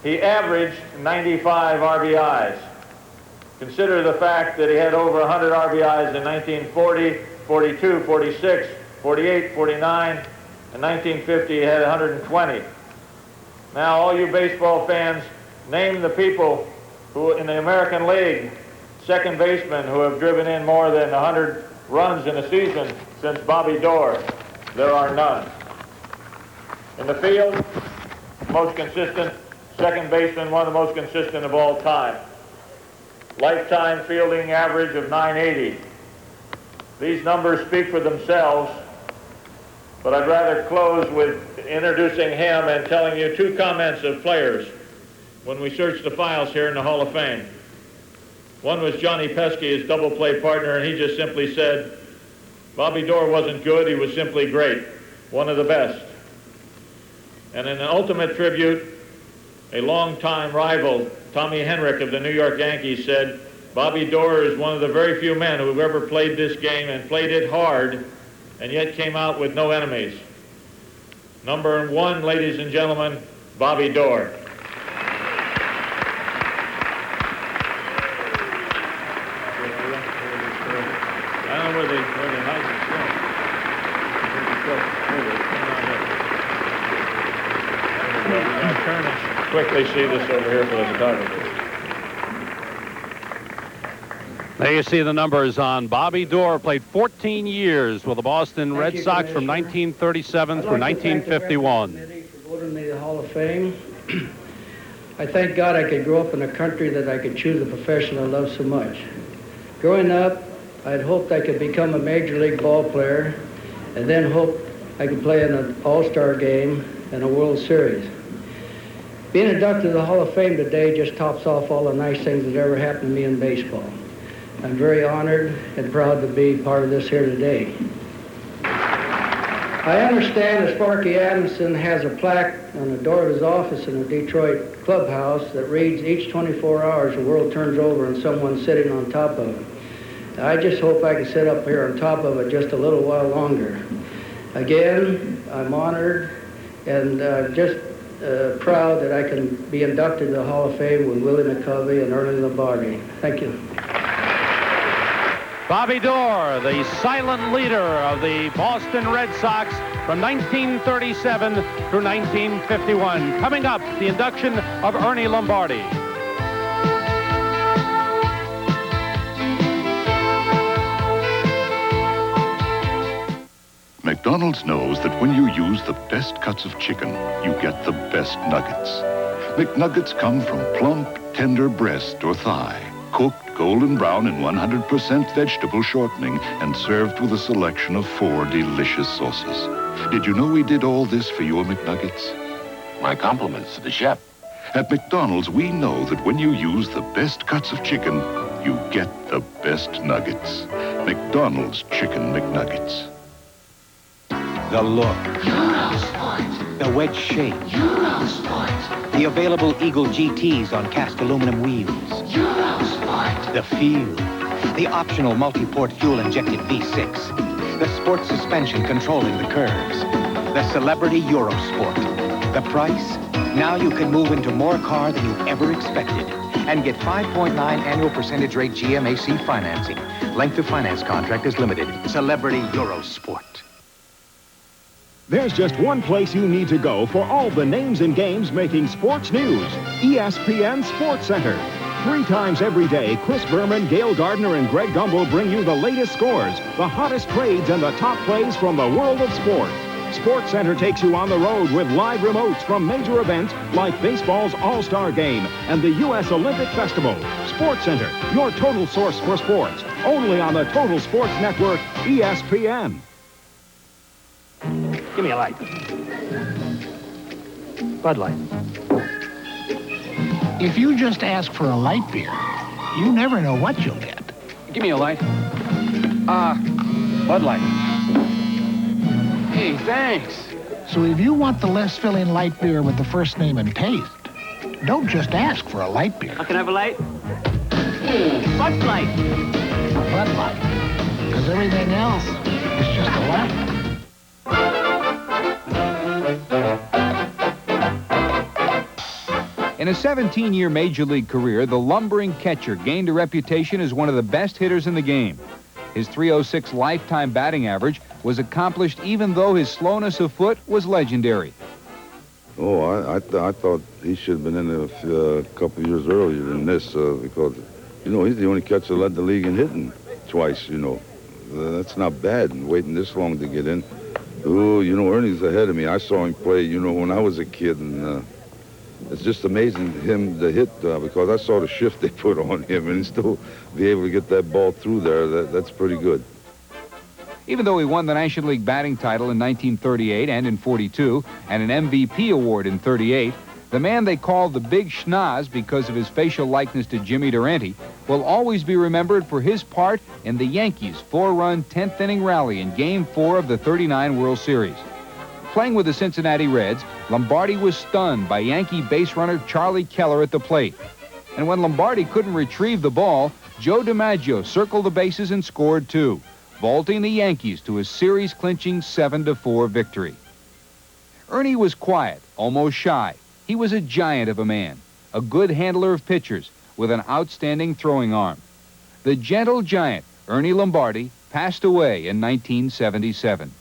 He averaged 95 RBIs. Consider the fact that he had over 100 RBIs in 1940, 42, 46, 48, 49, and 1950 he had 120. Now, all you baseball fans, name the people who in the American League, second basemen who have driven in more than 100 runs in a season since Bobby Doerr. There are none. In the field, most consistent second baseman, one of the most consistent of all time. Lifetime fielding average of 980. These numbers speak for themselves, but I'd rather close with introducing him and telling you two comments of players when we searched the files here in the Hall of Fame. One was Johnny Pesky, his double play partner, and he just simply said, Bobby Doerr wasn't good, he was simply great, one of the best. And in an ultimate tribute, a longtime rival, Tommy Henrik of the New York Yankees, said, Bobby Doerr is one of the very few men who have ever played this game and played it hard and yet came out with no enemies. Number one, ladies and gentlemen, Bobby Doerr. I don't know where the license is. I'll turn and quickly see this over here for the photographer. There you see the numbers on Bobby Doerr. Played 14 years with the Boston Red Sox from 1937 through 1951. For voting me the Hall of Fame. I thank God I could grow up in a country that I could choose a profession I love so much. Growing up, I'd hoped I could become a major league ball player, and then hoped I could play in an all-star game and a World Series. Being inducted to the Hall of Fame today just tops off all the nice things that ever happened to me in baseball. I'm very honored and proud to be part of this here today. I understand that Sparky Adamson has a plaque on the door of his office in the Detroit clubhouse that reads, each 24 hours the world turns over and someone's sitting on top of it. I just hope I can sit up here on top of it just a little while longer. Again, I'm honored and just proud that I can be inducted to the Hall of Fame with Willie McCovey and Ernie Lombardi. Thank you. Bobby Doerr, the silent leader of the Boston Red Sox from 1937 through 1951. Coming up, the induction of Ernie Lombardi. McDonald's knows that when you use the best cuts of chicken, you get the best nuggets. McNuggets come from plump, tender breast or thigh, cooked golden brown in 100% vegetable shortening and served with a selection of 4 delicious sauces. Did you know we did all this for your McNuggets? My compliments to the chef. At McDonald's, we know that when you use the best cuts of chicken, you get the best nuggets. McDonald's Chicken McNuggets. The look. Eurosport. The wedge shape. Eurosport. The available Eagle GTs on cast aluminum wheels. Eurosport. The feel. The optional multi-port fuel-injected V6. The sport suspension controlling the curves. The Celebrity Eurosport. The price? Now you can move into more car than you ever expected and get 5.9 annual percentage rate GMAC financing. Length of finance contract is limited. Celebrity Eurosport. There's just one place you need to go for all the names and games making sports news. ESPN Sports Center. 3 times every day, Chris Berman, Gail Gardner, and Greg Gumbel bring you the latest scores, the hottest trades, and the top plays from the world of sport. Sports Center takes you on the road with live remotes from major events like baseball's All-Star Game and the U.S. Olympic Festival. Sports Center, your total source for sports. Only on the Total Sports Network, ESPN. Give me a light. Bud Light. If you just ask for a light beer, you never know what you'll get. Give me a light. Bud Light. Hey, thanks. So if you want the less filling light beer with the first name and taste, don't just ask for a light beer. Can I have a light? Bud Light. Bud Light. Because everything else is just a light. In a 17-year Major League career, the lumbering catcher gained a reputation as one of the best hitters in the game. His .306 lifetime batting average was accomplished even though his slowness of foot was legendary. Oh, I thought he should have been in there a couple of years earlier than this because, you know, he's the only catcher that led the league in hitting twice, you know. That's not bad, and waiting this long to get in. Oh, you know, Ernie's ahead of me. I saw him play, you know, when I was a kid, and it's just amazing him to hit because I saw the shift they put on him and still be able to get that ball through there. That's pretty good. Even though he won the National League batting title in 1938 and in 42 and an MVP award in 38, the man they called the Big Schnoz because of his facial likeness to Jimmy Durante will always be remembered for his part in the Yankees' 4-run 10th-inning rally in Game 4 of the '39 World Series. Playing with the Cincinnati Reds, Lombardi was stunned by Yankee base runner Charlie Keller at the plate. And when Lombardi couldn't retrieve the ball, Joe DiMaggio circled the bases and scored 2, vaulting the Yankees to a series-clinching 7-4 victory. Ernie was quiet, almost shy. He was a giant of a man, a good handler of pitchers with an outstanding throwing arm. The gentle giant, Ernie Lombardi, passed away in 1977.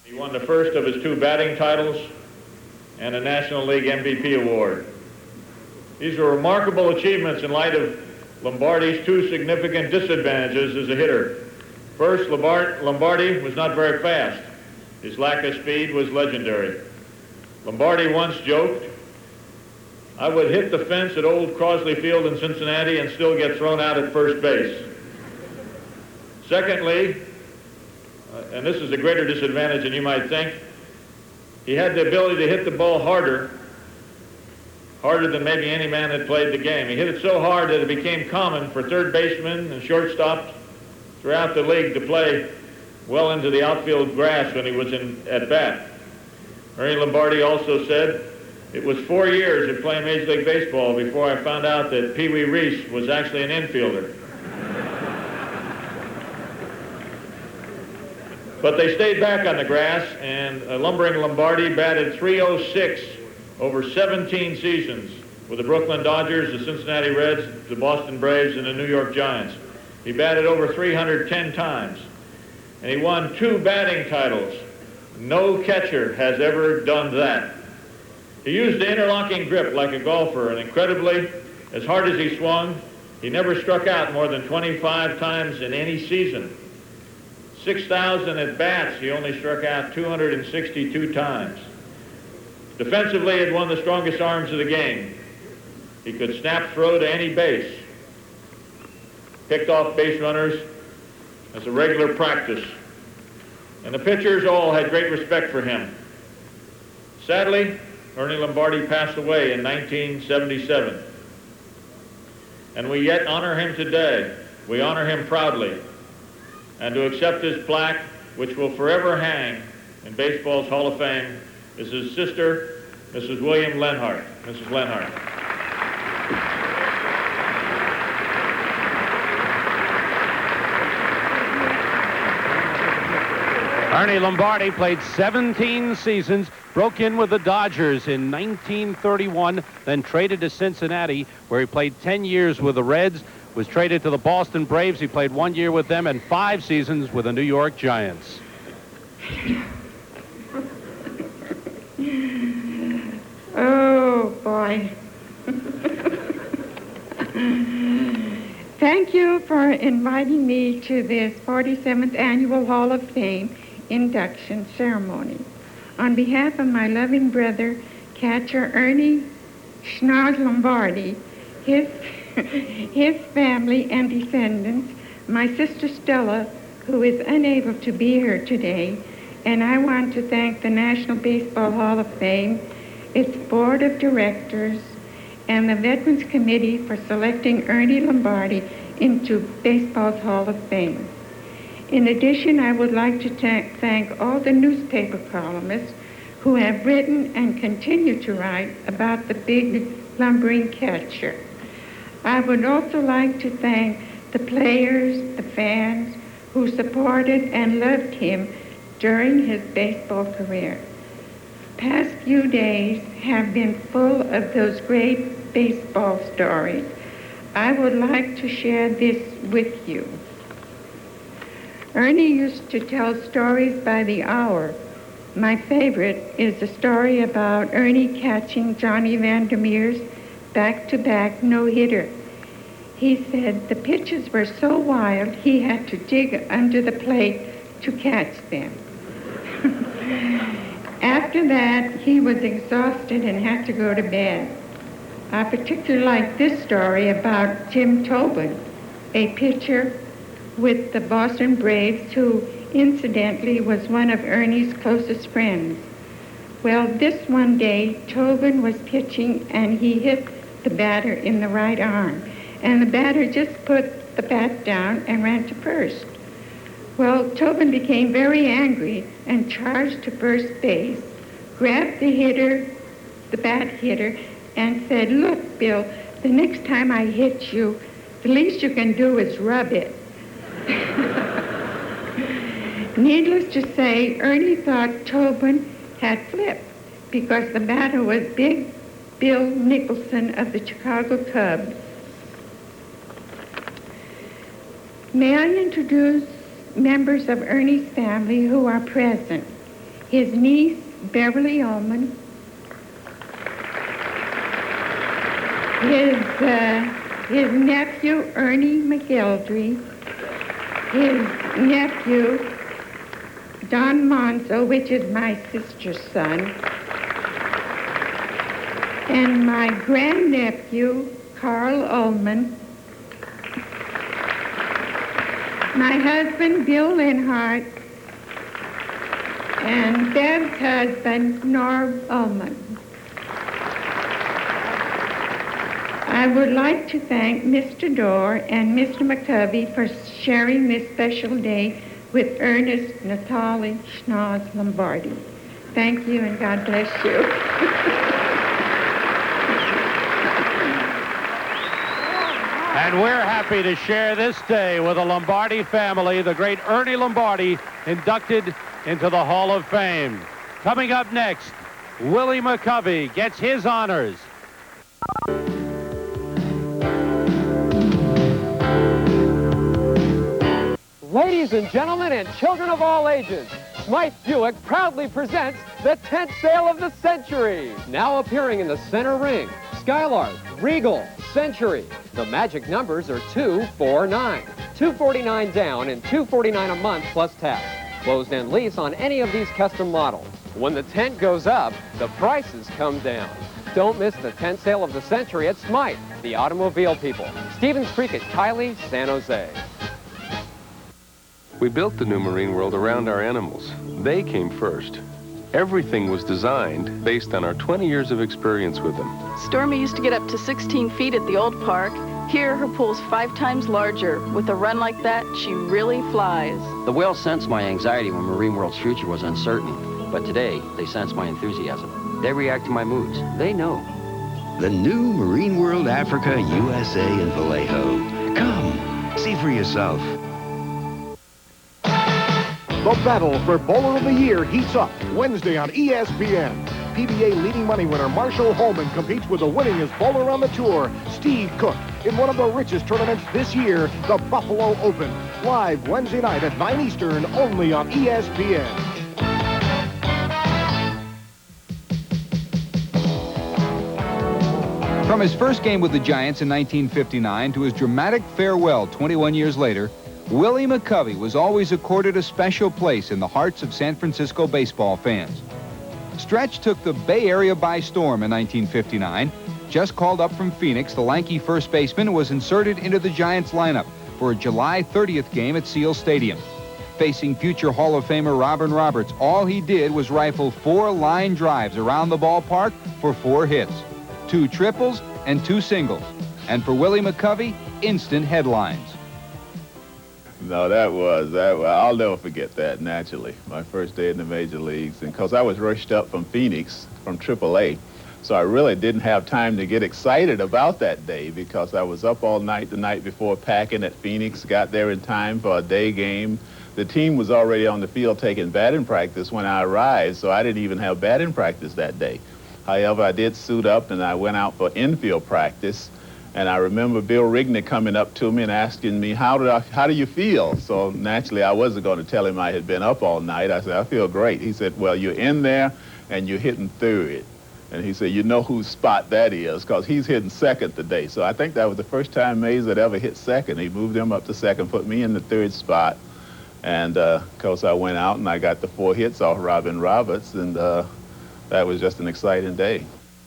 He won the first of his 2 batting titles and a National League MVP award. These are remarkable achievements in light of Lombardi's 2 significant disadvantages as a hitter. First, Lombardi was not very fast. His lack of speed was legendary. Lombardi once joked, "I would hit the fence at Old Crosley Field in Cincinnati and still get thrown out at first base." Secondly, and this is a greater disadvantage than you might think, he had the ability to hit the ball harder than maybe any man that played the game. He hit it so hard that it became common for third basemen and shortstops throughout the league to play well into the outfield grass when he was at bat. Ernie Lombardi also said, "It was 4 years of playing Major League Baseball before I found out that Pee Wee Reese was actually an infielder." But they stayed back on the grass, and lumbering Lombardi batted .306 over 17 seasons with the Brooklyn Dodgers, the Cincinnati Reds, the Boston Braves, and the New York Giants. He batted over 310 times, and he won 2 batting titles. No catcher has ever done that. He used the interlocking grip like a golfer, and incredibly, as hard as he swung, he never struck out more than 25 times in any season. 6,000 at-bats, he only struck out 262 times. Defensively, he had one of the strongest arms of the game. He could snap throw to any base. Picked off base runners as a regular practice. And the pitchers all had great respect for him. Sadly, Ernie Lombardi passed away in 1977. And we yet honor him today. We honor him proudly. And to accept his plaque, which will forever hang in baseball's Hall of Fame, is his sister, Mrs. William Lenhart. Mrs. Lenhart. Ernie Lombardi played 17 seasons, broke in with the Dodgers in 1931, then traded to Cincinnati, where he played 10 years with the Reds, was traded to the Boston Braves. He played 1 year with them and 5 seasons with the New York Giants. Oh, boy. Thank you for inviting me to this 47th Annual Hall of Fame induction ceremony. On behalf of my loving brother, catcher Ernie Schnoz Lombardi, his family and descendants, my sister Stella, who is unable to be here today, and I want to thank the National Baseball Hall of Fame, its board of directors, and the Veterans Committee for selecting Ernie Lombardi into baseball's Hall of Fame. In addition, I would like to thank all the newspaper columnists who have written and continue to write about the big lumbering catcher. I would also like to thank the players, the fans, who supported and loved him during his baseball career. Past few days have been full of those great baseball stories. I would like to share this with you. Ernie used to tell stories by the hour. My favorite is the story about Ernie catching Johnny Vandermeer's back-to-back no-hitter. He said the pitches were so wild he had to dig under the plate to catch them. After that, he was exhausted and had to go to bed. I particularly like this story about Jim Tobin, a pitcher with the Boston Braves who, incidentally, was one of Ernie's closest friends. Well, this one day, Tobin was pitching and he hit the batter in the right arm. And the batter just put the bat down and ran to first. Well, Tobin became very angry and charged to first base, grabbed the bat hitter, and said, "Look, Bill, the next time I hit you, the least you can do is rub it." Needless to say, Ernie thought Tobin had flipped because the batter was Big Bill Nicholson of the Chicago Cubs. May I introduce members of Ernie's family who are present? His niece, Beverly Ullman, his nephew, Ernie McGeldry, his nephew, Don Monzo, which is my sister's son, and my grandnephew, Carl Ullman, my husband, Bill Linhart, and Bev's husband, Norm Ullman. I would like to thank Mr. Dorr and Mr. McCovey for sharing this special day with Ernest Natali Schnoz Lombardi. Thank you and God bless you. And we're happy to share this day with the Lombardi family, the great Ernie Lombardi, inducted into the Hall of Fame. Coming up next, Willie McCovey gets his honors. Ladies and gentlemen and children of all ages, Smythe Buick proudly presents the tent sale of the century. Now appearing in the center ring, Skylark, Regal, Century. The magic numbers are 2, 4, 9. $249 down and $249 a month plus tax. Closed-end lease on any of these custom models. When the tent goes up, the prices come down. Don't miss the tent sale of the century at Smythe, the automobile people. Stevens Creek at Kylie, San Jose. We built the new marine world around our animals. They came first. Everything was designed based on our 20 years of experience with them. Stormy used to get up to 16 feet at the old park. Here, her pool's 5 times larger. With a run like that, she really flies. The whales sensed my anxiety when Marine World's future was uncertain. But today, they sense my enthusiasm. They react to my moods. They know. The new Marine World Africa, USA, and Vallejo. Come, see for yourself. The battle for Bowler of the Year heats up Wednesday on ESPN. PBA leading money winner Marshall Holman competes with the winningest bowler on the tour, Steve Cook, in one of the richest tournaments this year, the Buffalo Open. Live Wednesday night at 9 Eastern, only on ESPN. From his first game with the Giants in 1959 to his dramatic farewell 21 years later, Willie McCovey was always accorded a special place in the hearts of San Francisco baseball fans. Stretch took the Bay Area by storm in 1959. Just called up from Phoenix, the lanky first baseman was inserted into the Giants lineup for a July 30th game at Seal Stadium. Facing future Hall of Famer Robin Roberts, all he did was rifle 4 line drives around the ballpark for 4 hits, 2 triples and 2 singles. And for Willie McCovey, instant headlines. No, I'll never forget that, naturally. My first day in the major leagues, and because I was rushed up from Phoenix, from AAA, so I really didn't have time to get excited about that day because I was up all night the night before packing at Phoenix, got there in time for a day game. The team was already on the field taking batting practice when I arrived, so I didn't even have batting practice that day. However, I did suit up and I went out for infield practice. And I remember Bill Rigney coming up to me and asking me, how do you feel? So naturally, I wasn't going to tell him I had been up all night. I said, I feel great. He said, well, you're in there and you're hitting third. And he said, you know whose spot that is, because he's hitting second today. So I think that was the first time Mays had ever hit second. He moved him up to second, put me in the third spot. And of course, I went out and I got the 4 hits off Robin Roberts, and that was just an exciting day.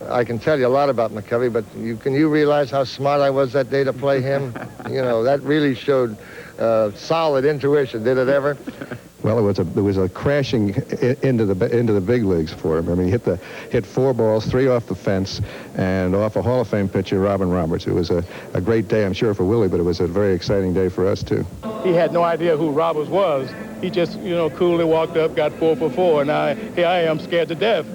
I can tell you a lot about McCovey, but can you realize how smart I was that day to play him? You know, that really showed solid intuition. Did it ever? Well, it was a crashing into the big leagues for him. I mean, he hit 4 balls, 3 off the fence, and off a Hall of Fame pitcher, Robin Roberts. It was a great day, I'm sure, for Willie, but it was a very exciting day for us too. He had no idea who Roberts was. He just, coolly walked up, got 4 for 4, and here I am scared to death.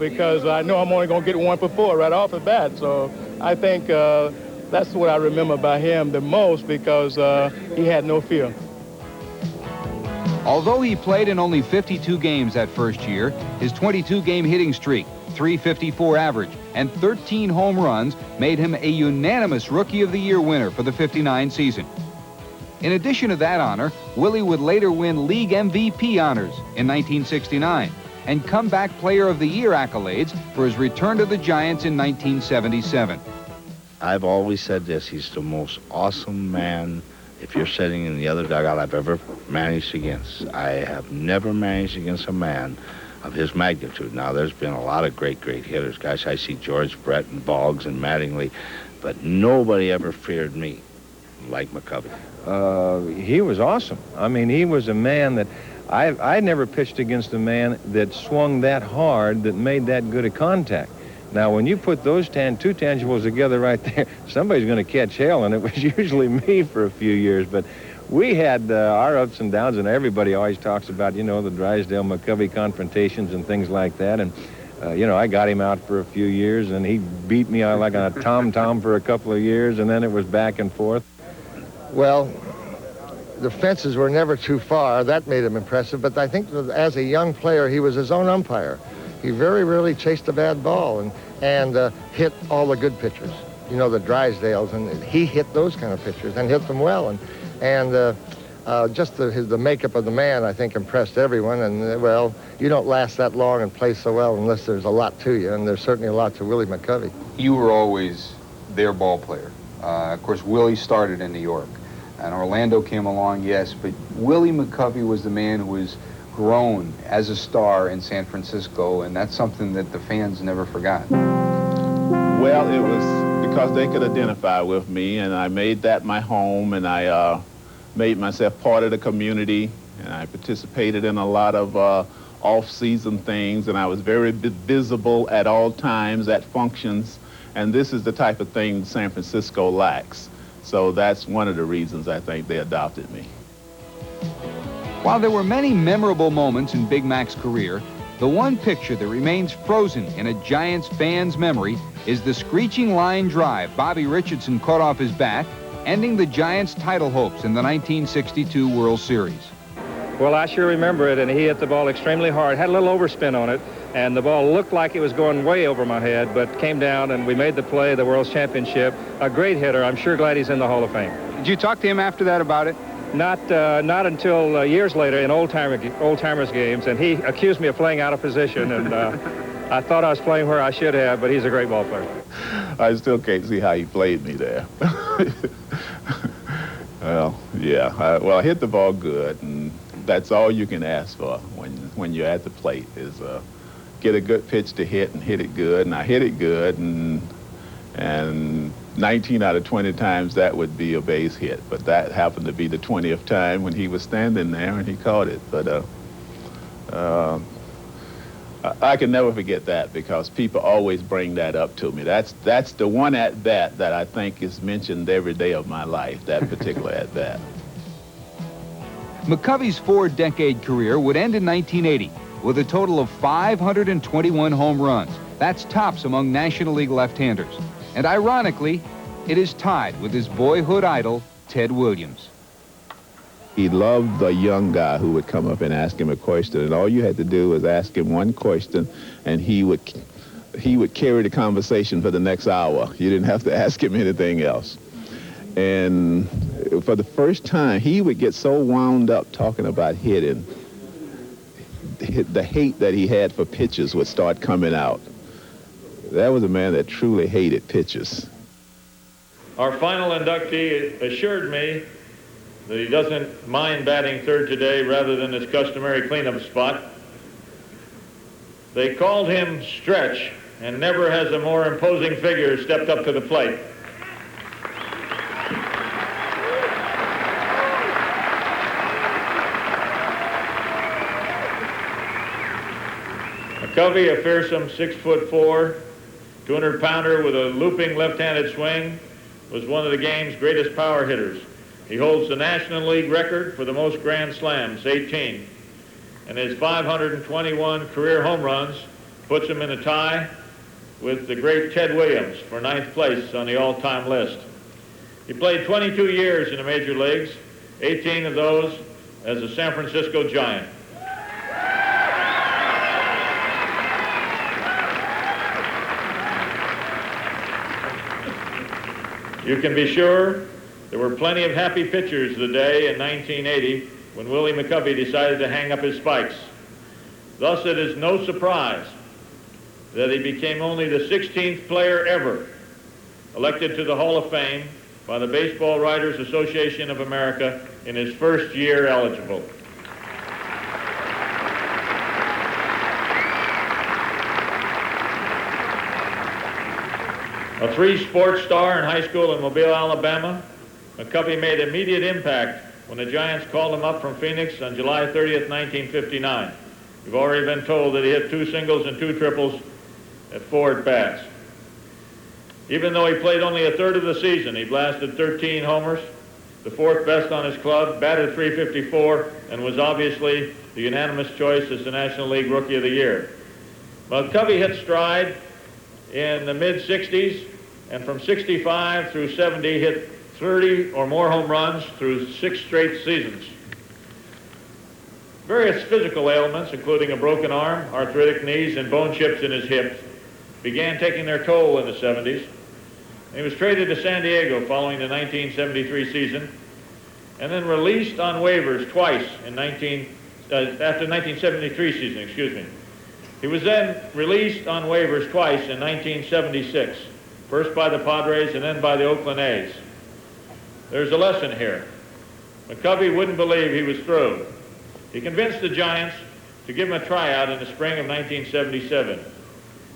Because I know I'm only going to get 1 for 4 right off the bat. So I think that's what I remember about him the most, because he had no fear. Although he played in only 52 games that first year, his 22-game hitting streak, .354 average, and 13 home runs made him a unanimous Rookie of the Year winner for the '59 season. In addition to that honor, Willie would later win League MVP honors in 1969. And Comeback Player of the Year accolades for his return to the Giants in 1977. I've always said this, he's the most awesome man, if you're sitting in the other dugout, I've ever managed against. I have never managed against a man of his magnitude. Now, there's been a lot of great hitters. Gosh, I see George Brett and Boggs and Mattingly, but nobody ever feared me like McCovey. He was awesome. I mean, he was a man that I never pitched against a man that swung that hard, that made that good a contact. Now, when you put those 2 tangibles together right there, somebody's going to catch hell, and it was usually me for a few years. But we had our ups and downs, and everybody always talks about, the Drysdale-McCovey confrontations and things like that. And, I got him out for a few years, and he beat me like on a tom-tom for a couple of years, and then it was back and forth. Well, the fences were never too far. That made him impressive. But I think that as a young player, he was his own umpire. He very rarely chased a bad ball and hit all the good pitchers. The Drysdales, and he hit those kind of pitchers and hit them well. And just the makeup of the man, I think, impressed everyone. And, well, you don't last that long and play so well unless there's a lot to you, and there's certainly a lot to Willie McCovey. You were always their ball player. Of course, Willie started in New York. And Orlando came along, yes, but Willie McCovey was the man who was grown as a star in San Francisco, and that's something that the fans never forgot. Well, it was because they could identify with me, and I made that my home, and I made myself part of the community, and I participated in a lot of off-season things, and I was very visible at all times at functions, and this is the type of thing San Francisco lacks. So that's one of the reasons I think they adopted me. While there were many memorable moments in Big Mac's career, the one picture that remains frozen in a Giants fan's memory is the screeching line drive Bobby Richardson caught off his bat, ending the Giants' title hopes in the 1962 World Series. Well, I sure remember it, and he hit the ball extremely hard, had a little overspin on it, and the ball looked like it was going way over my head, but came down, and we made the play, the World Championship. A great hitter. I'm sure glad he's in the Hall of Fame. Did you talk to him after that about it? Not until years later in old-timers games, and he accused me of playing out of position, and I thought I was playing where I should have, but he's a great ball player. I still can't see how he played me there. Well, yeah. I hit the ball good, and that's all you can ask for when you're at the plate is get a good pitch to hit and hit it good. And I hit it good, and 19 out of 20 times that would be a base hit. But that happened to be the 20th time when he was standing there and he caught it. But I can never forget that because people always bring that up to me. That's the one at-bat that I think is mentioned every day of my life, that particular at-bat. McCovey's 4-decade career would end in 1980 with a total of 521 home runs. That's tops among National League left-handers. And ironically, it is tied with his boyhood idol, Ted Williams. He loved the young guy who would come up and ask him a question, and all you had to do was ask him one question, and he would carry the conversation for the next hour. You didn't have to ask him anything else. And for the first time, he would get so wound up talking about hitting, the hate that he had for pitches would start coming out. That was a man that truly hated pitches. Our final inductee assured me that he doesn't mind batting third today rather than his customary cleanup spot. They called him Stretch, and never has a more imposing figure stepped up to the plate. McCovey, a fearsome 6'4", 200-pounder with a looping left-handed swing, was one of the game's greatest power hitters. He holds the National League record for the most Grand Slams, 18. And his 521 career home runs puts him in a tie with the great Ted Williams for 9th place on the all-time list. He played 22 years in the major leagues, 18 of those as a San Francisco Giant. You can be sure there were plenty of happy pitchers the day in 1980 when Willie McCovey decided to hang up his spikes. Thus, it is no surprise that he became only the 16th player ever elected to the Hall of Fame by the Baseball Writers Association of America in his first year eligible. A three-sport star in high school in Mobile, Alabama, McCovey made immediate impact when the Giants called him up from Phoenix on July 30th, 1959. You've already been told that he hit 2 singles and 2 triples at 4 at-bats. Even though he played only a third of the season, he blasted 13 homers, the 4th best on his club, batted .354, and was obviously the unanimous choice as the National League Rookie of the Year. McCovey hit stride in the mid-60s, and from 65 through 70 hit 30 or more home runs through 6 straight seasons. Various physical ailments, including a broken arm, arthritic knees, and bone chips in his hips, began taking their toll in the 70s. He was traded to San Diego following the 1973 season, and then released on waivers twice in after the 1973 season, excuse me. He was then released on waivers twice in 1976, first by the Padres and then by the Oakland A's. There's a lesson here. McCovey wouldn't believe he was through. He convinced the Giants to give him a tryout in the spring of 1977.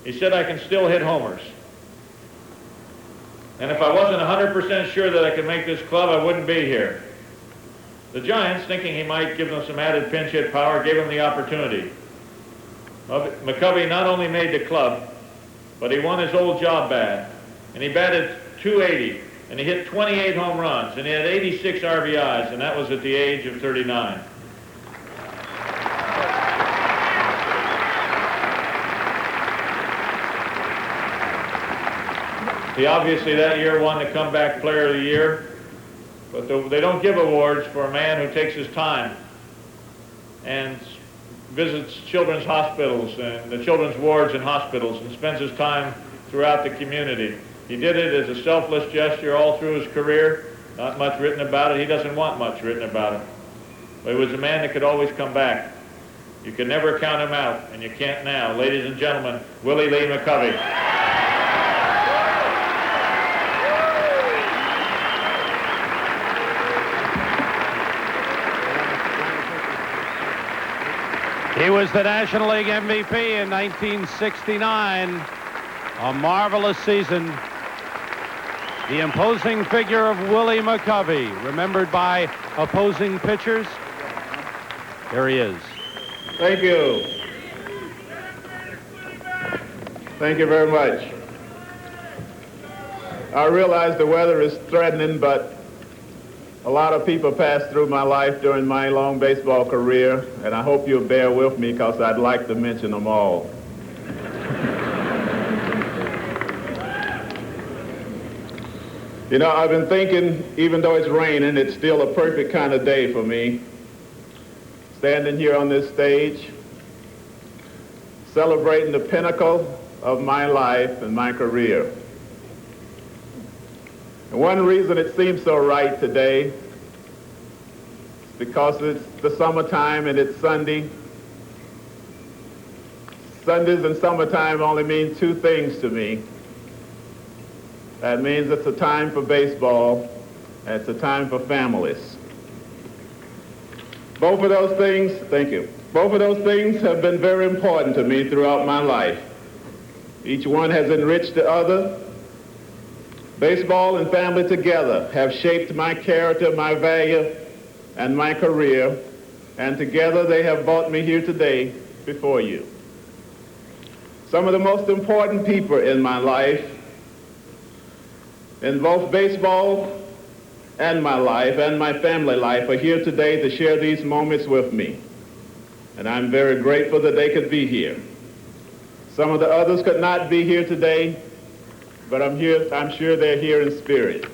He said, "I can still hit homers. And if I wasn't 100% sure that I could make this club, I wouldn't be here." The Giants, thinking he might give them some added pinch hit power, gave him the opportunity. McCovey not only made the club, but he won his old job bat, and he batted .280, and he hit 28 home runs, and he had 86 RBIs, and that was at the age of 39. He obviously that year won the Comeback Player of the Year, but they don't give awards for a man who takes his time and visits children's hospitals and the children's wards in hospitals and spends his time throughout the community. He did it as a selfless gesture all through his career. Not much written about it. He doesn't want much written about him. But he was a man that could always come back. You can never count him out, and you can't now. Ladies and gentlemen, Willie Lee McCovey. He was the National League MVP in 1969. A marvelous season. The imposing figure of Willie McCovey, remembered by opposing pitchers. There he is. Thank you. Thank you very much. I realize the weather is threatening, but a lot of people passed through my life during my long baseball career, and I hope you'll bear with me because I'd like to mention them all. You know, I've been thinking, even though it's raining, it's still a perfect kind of day for me. Standing here on this stage, celebrating the pinnacle of my life and my career. And one reason it seems so right today is because it's the summertime and it's Sunday. Sundays and summertime only mean two things to me. That means it's a time for baseball and it's a time for families. Both of those things, thank you, both of those things have been very important to me throughout my life. Each one has enriched the other. Baseball and family together have shaped my character, my value, and my career, and together they have brought me here today before you. Some of the most important people in my life, in both baseball and my life and my family life, are here today to share these moments with me. And I'm very grateful that they could be here. Some of the others could not be here today, but I'm sure they're here in spirit.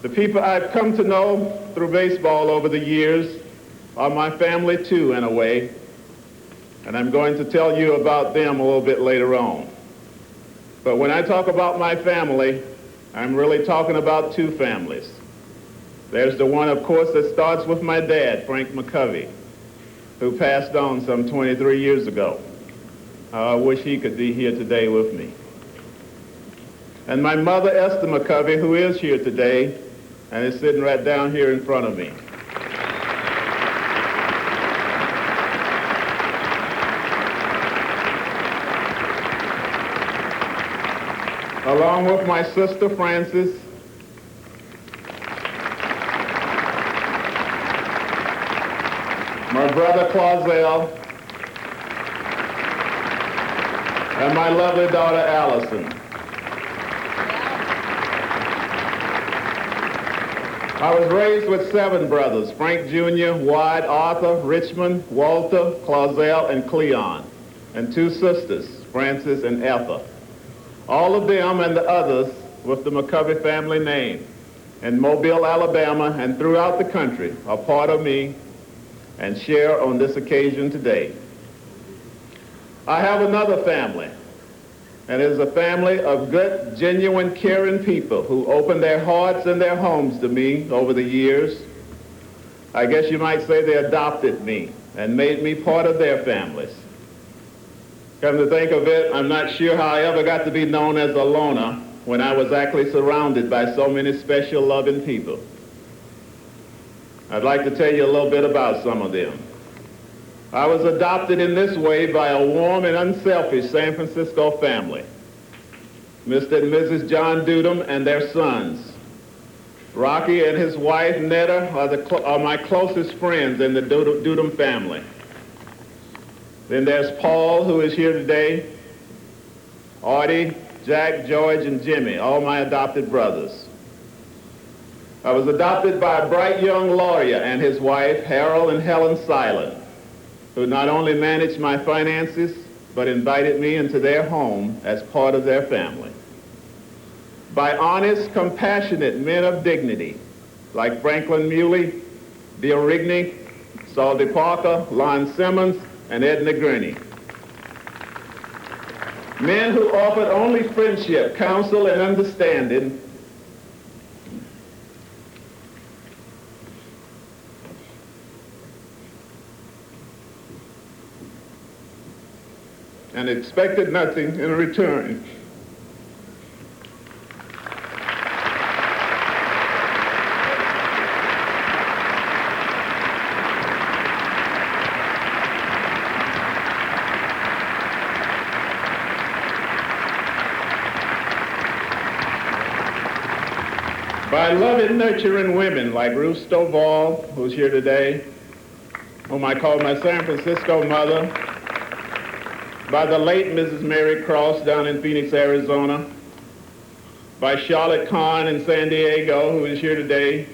The people I've come to know through baseball over the years are my family too, in a way, and I'm going to tell you about them a little bit later on. But when I talk about my family, I'm really talking about two families. There's the one, of course, that starts with my dad, Frank McCovey, who passed on some 23 years ago. I wish he could be here today with me. And my mother, Esther McCovey, who is here today and is sitting right down here in front of me. Along with my sister, Frances, my brother, Clausel, and my lovely daughter, Allison. I was raised with 7 brothers, Frank Jr., Wyatt, Arthur, Richmond, Walter, Clausel, and Cleon, and 2 sisters, Frances and Ethel. All of them and the others with the McCovey family name in Mobile, Alabama, and throughout the country are part of me and share on this occasion today. I have another family, and it is a family of good, genuine, caring people who opened their hearts and their homes to me over the years. I guess you might say they adopted me and made me part of their families. Come to think of it, I'm not sure how I ever got to be known as a loner when I was actually surrounded by so many special, loving people. I'd like to tell you a little bit about some of them. I was adopted in this way by a warm and unselfish San Francisco family. Mr. and Mrs. John Dudum and their sons. Rocky and his wife, Netta, are my closest friends in the Dudum family. Then there's Paul, who is here today, Artie, Jack, George, and Jimmy, all my adopted brothers. I was adopted by a bright young lawyer and his wife, Harold and Helen Silent, who not only managed my finances, but invited me into their home as part of their family. By honest, compassionate men of dignity, like Franklin Muley, Bill Rigney, Saldy Parker, Lon Simmons, and Edna Gurney. Men who offered only friendship, counsel, and understanding, and expected nothing in return. By loving, nurturing women like Ruth Stovall, who's here today, whom I call my San Francisco mother, by the late Mrs. Mary Cross down in Phoenix, Arizona, by Charlotte Kahn in San Diego, who is here today.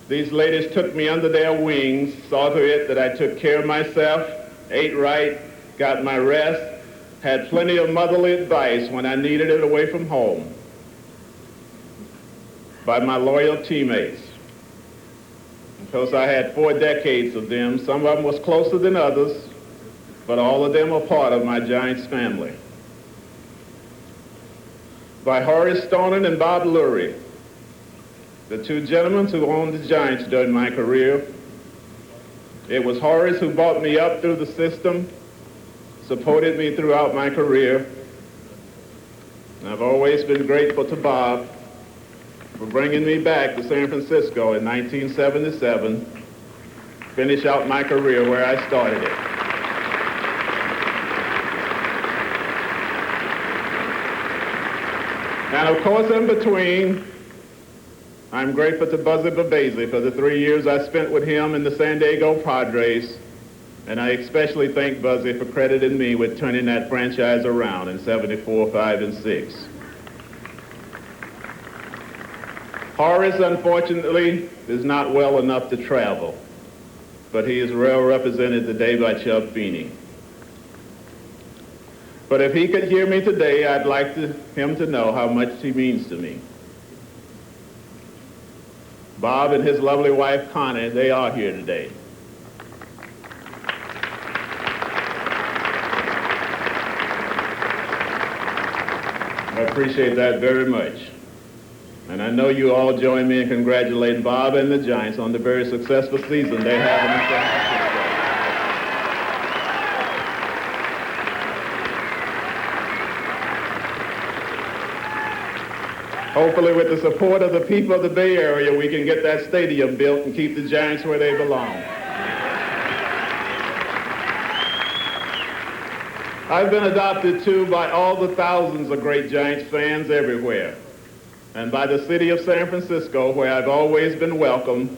These ladies took me under their wings, saw to it that I took care of myself, ate right, got my rest, had plenty of motherly advice when I needed it away from home. By my loyal teammates. Because I had 4 decades of them, some of them was closer than others, but all of them are part of my Giants family. By Horace Stoner and Bob Lurie, the 2 gentlemen who owned the Giants during my career. It was Horace who brought me up through the system, supported me throughout my career. And I've always been grateful to Bob for bringing me back to San Francisco in 1977, finish out my career where I started it. And of course, in between, I'm grateful to Buzzy Babese for the 3 years I spent with him in the San Diego Padres, and I especially thank Buzzy for crediting me with turning that franchise around in 74, 5, and 6. Horace, unfortunately, is not well enough to travel, but he is well represented today by Chubb Feeney. But if he could hear me today, I'd like him to know how much he means to me. Bob and his lovely wife, Connie, they are here today. I appreciate that very much. And I know you all join me in congratulating Bob and the Giants on the very successful season they have in San Francisco. Hopefully with the support of the people of the Bay Area, we can get that stadium built and keep the Giants where they belong. I've been adopted too by all the thousands of great Giants fans everywhere, and by the city of San Francisco, where I've always been welcome,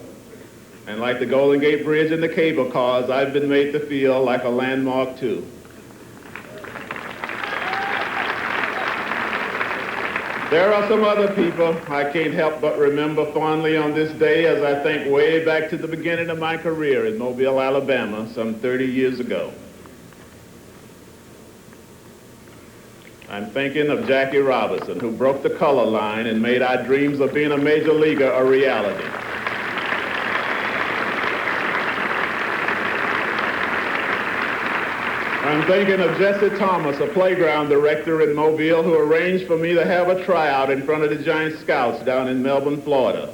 and like the Golden Gate Bridge and the cable cars, I've been made to feel like a landmark too. There are some other people I can't help but remember fondly on this day as I think way back to the beginning of my career in Mobile, Alabama, some 30 years ago. I'm thinking of Jackie Robinson, who broke the color line and made our dreams of being a major leaguer a reality. I'm thinking of Jesse Thomas, a playground director in Mobile, who arranged for me to have a tryout in front of the Giant Scouts down in Melbourne, Florida.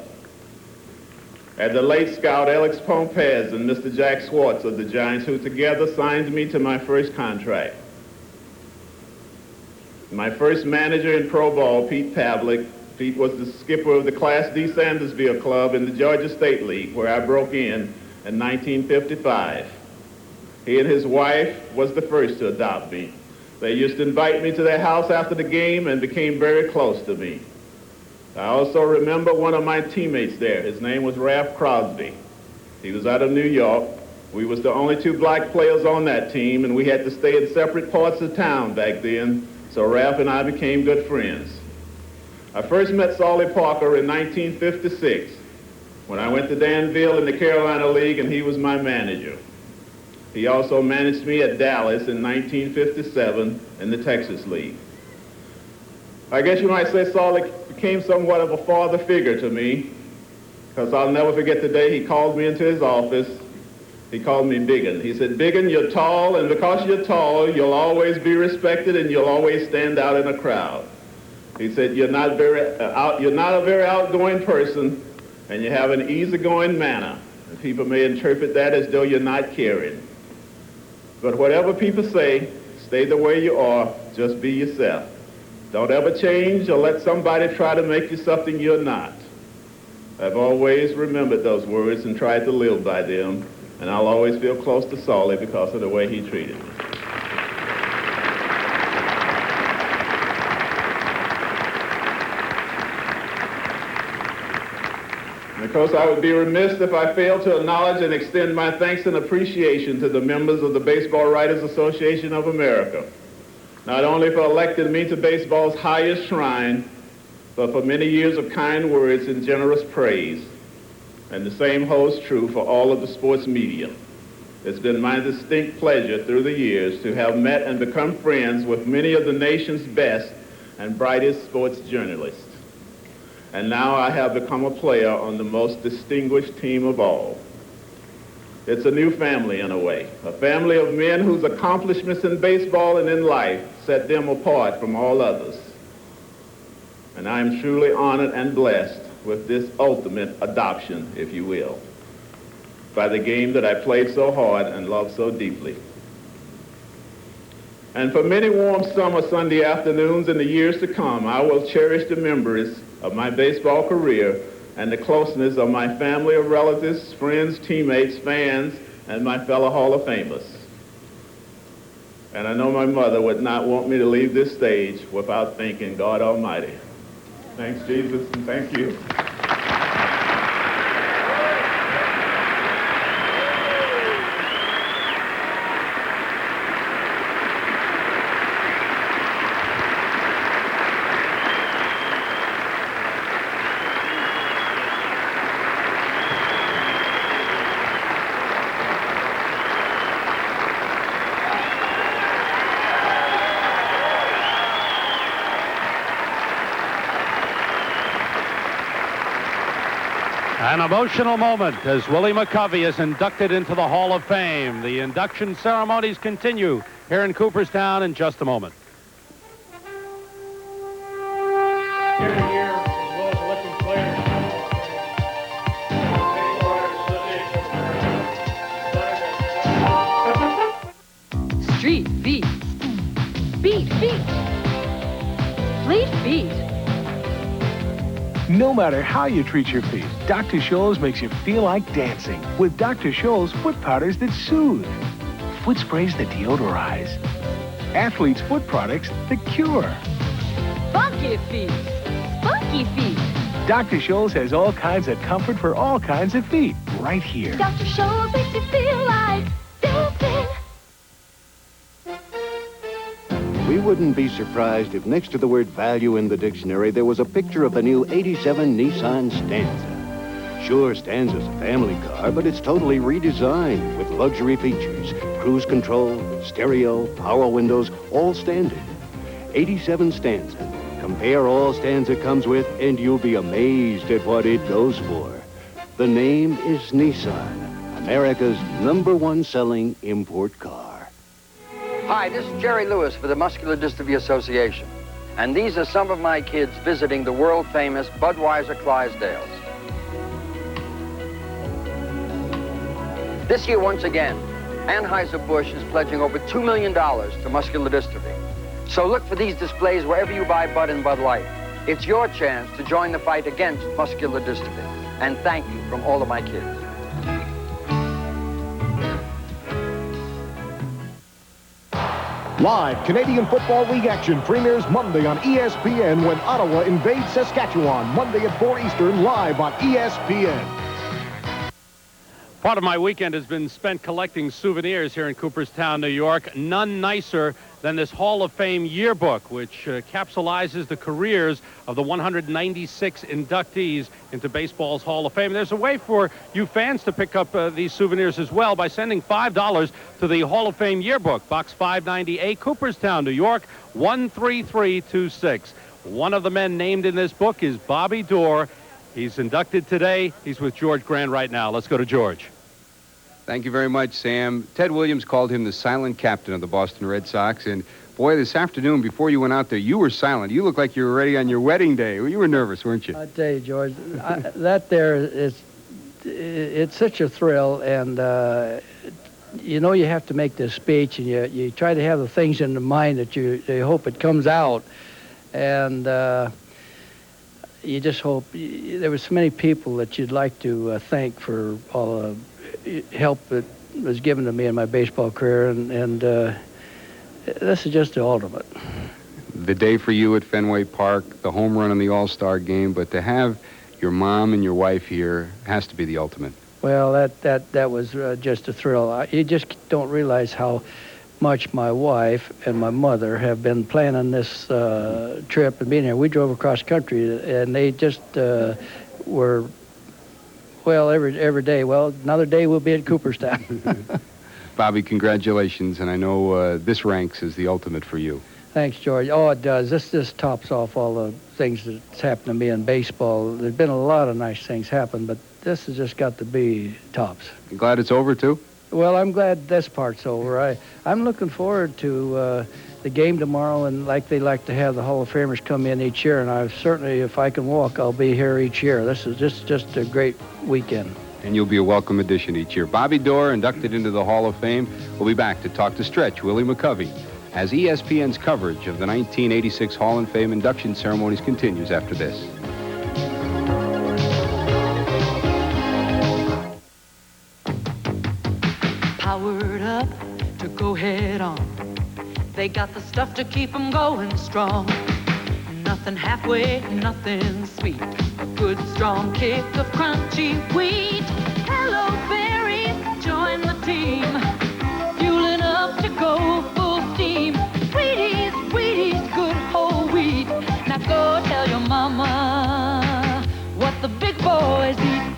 And the late scout Alex Pompez and Mr. Jack Swartz of the Giants, who together signed me to my first contract. My first manager in pro ball, Pete Pavlik. Pete was the skipper of the Class D Sandersville Club in the Georgia State League, where I broke in 1955. He and his wife was the first to adopt me. They used to invite me to their house after the game and became very close to me. I also remember one of my teammates there. His name was Ralph Crosby. He was out of New York. We was the only 2 black players on that team, and we had to stay in separate parts of town back then, so Ralph and I became good friends. I first met Solly Parker in 1956 when I went to Danville in the Carolina League, and he was my manager. He also managed me at Dallas in 1957 in the Texas League. I guess you might say Solly became somewhat of a father figure to me, because I'll never forget the day he called me into his office. He called me Biggin. He said, "Biggin, you're tall, and because you're tall, you'll always be respected and you'll always stand out in a crowd." He said, you're not a very outgoing person, and you have an easygoing manner. And people may interpret that as though you're not caring. But whatever people say, stay the way you are, just be yourself. Don't ever change or let somebody try to make you something you're not. I've always remembered those words and tried to live by them, and I'll always feel close to Solly because of the way he treated me. course, I would be remiss if I failed to acknowledge and extend my thanks and appreciation to the members of the Baseball Writers Association of America, not only for electing me to baseball's highest shrine, but for many years of kind words and generous praise. And the same holds true for all of the sports media. It's been my distinct pleasure through the years to have met and become friends with many of the nation's best and brightest sports journalists. And now I have become a player on the most distinguished team of all. It's a new family in a way, a family of men whose accomplishments in baseball and in life set them apart from all others. And I am truly honored and blessed with this ultimate adoption, if you will, by the game that I played so hard and loved so deeply. And for many warm summer Sunday afternoons in the years to come, I will cherish the memories of my baseball career and the closeness of my family of relatives, friends, teammates, fans, and my fellow Hall of Famers. And I know my mother would not want me to leave this stage without thanking God Almighty. Thanks, Jesus, and thank you. An emotional moment as Willie McCovey is inducted into the Hall of Fame. The induction ceremonies continue here in Cooperstown in just a moment. Here and here, as well as electing players. Street feet. Beat feet. Fleet feet. No matter how you treat your feet, Dr. Scholl's makes you feel like dancing with Dr. Scholl's foot powders that soothe, foot sprays that deodorize, athletes' foot products that cure. Funky feet. Funky feet. Dr. Scholl's has all kinds of comfort for all kinds of feet right here. Dr. Scholl's makes you feel like dancing. We wouldn't be surprised if next to the word value in the dictionary there was a picture of the new '87 Nissan Stanza. Sure, Stanza's a family car, but it's totally redesigned with luxury features, cruise control, stereo, power windows, all standard. 87 Stanza. Compare all Stanza comes with and you'll be amazed at what it goes for. The name is Nissan, America's #1 selling import car. Hi, this is Jerry Lewis for the Muscular Dystrophy Association. And these are some of my kids visiting the world-famous Budweiser Clydesdales. This year, once again, Anheuser-Busch is pledging over $2 million to muscular dystrophy. So look for these displays wherever you buy Bud and Bud Light. It's your chance to join the fight against muscular dystrophy. And thank you from all of my kids. Live Canadian Football League action premieres Monday on ESPN when Ottawa invades Saskatchewan. Monday at 4 Eastern, live on ESPN. Part of my weekend has been spent collecting souvenirs here in Cooperstown, New York. None nicer than this Hall of Fame yearbook, which capsulizes the careers of the 196 inductees into baseball's Hall of Fame. There's a way for you fans to pick up these souvenirs as well by sending $5 to the Hall of Fame yearbook, Box 598, Cooperstown, New York, 13326. One of the men named in this book is Bobby Doerr. He's inducted today. He's with George Grant right now. Let's go to George. Thank you very much, Sam. Ted Williams called him the silent captain of the Boston Red Sox. And, boy, this afternoon, before you went out there, you were silent. You looked like you were ready on your wedding day. You were nervous, weren't you? I tell you, George, that there is, it's such a thrill. And, you know, you have to make this speech, and you try to have the things in the mind that you hope it comes out. And you just hope. There were so many people that you'd like to thank for all the help that was given to me in my baseball career, and this is just the ultimate. The day for you at Fenway Park, the home run in the All-Star game, but to have your mom and your wife here has to be the ultimate. Well, that was just a thrill. You just don't realize how much my wife and my mother have been planning this trip and being here. We drove across country, and they just were, well, every day. Well, another day we'll be in Cooperstown. Bobby, congratulations, and I know this ranks as the ultimate for you. Thanks, George. Oh, it does. This just tops off all the things that's happened to me in baseball. There's been a lot of nice things happen, but this has just got to be tops. You glad it's over, too? Well, I'm glad this part's over. I'm looking forward to the game tomorrow, and like they like to have the Hall of Famers come in each year, and I certainly, if I can walk, I'll be here each year. This is just a great weekend. And you'll be a welcome addition each year. Bobby Doerr, inducted into the Hall of Fame, will be back to talk to Stretch Willie McCovey as ESPN's coverage of the 1986 Hall of Fame induction ceremonies continues after this. Powered up to go head on. They got the stuff to keep them going strong. Nothing halfway, nothing sweet. A good strong kick of crunchy wheat. Hello, berries, join the team. Fueling up to go full steam. Wheaties, Wheaties, good whole wheat. Now go tell your mama what the big boys eat.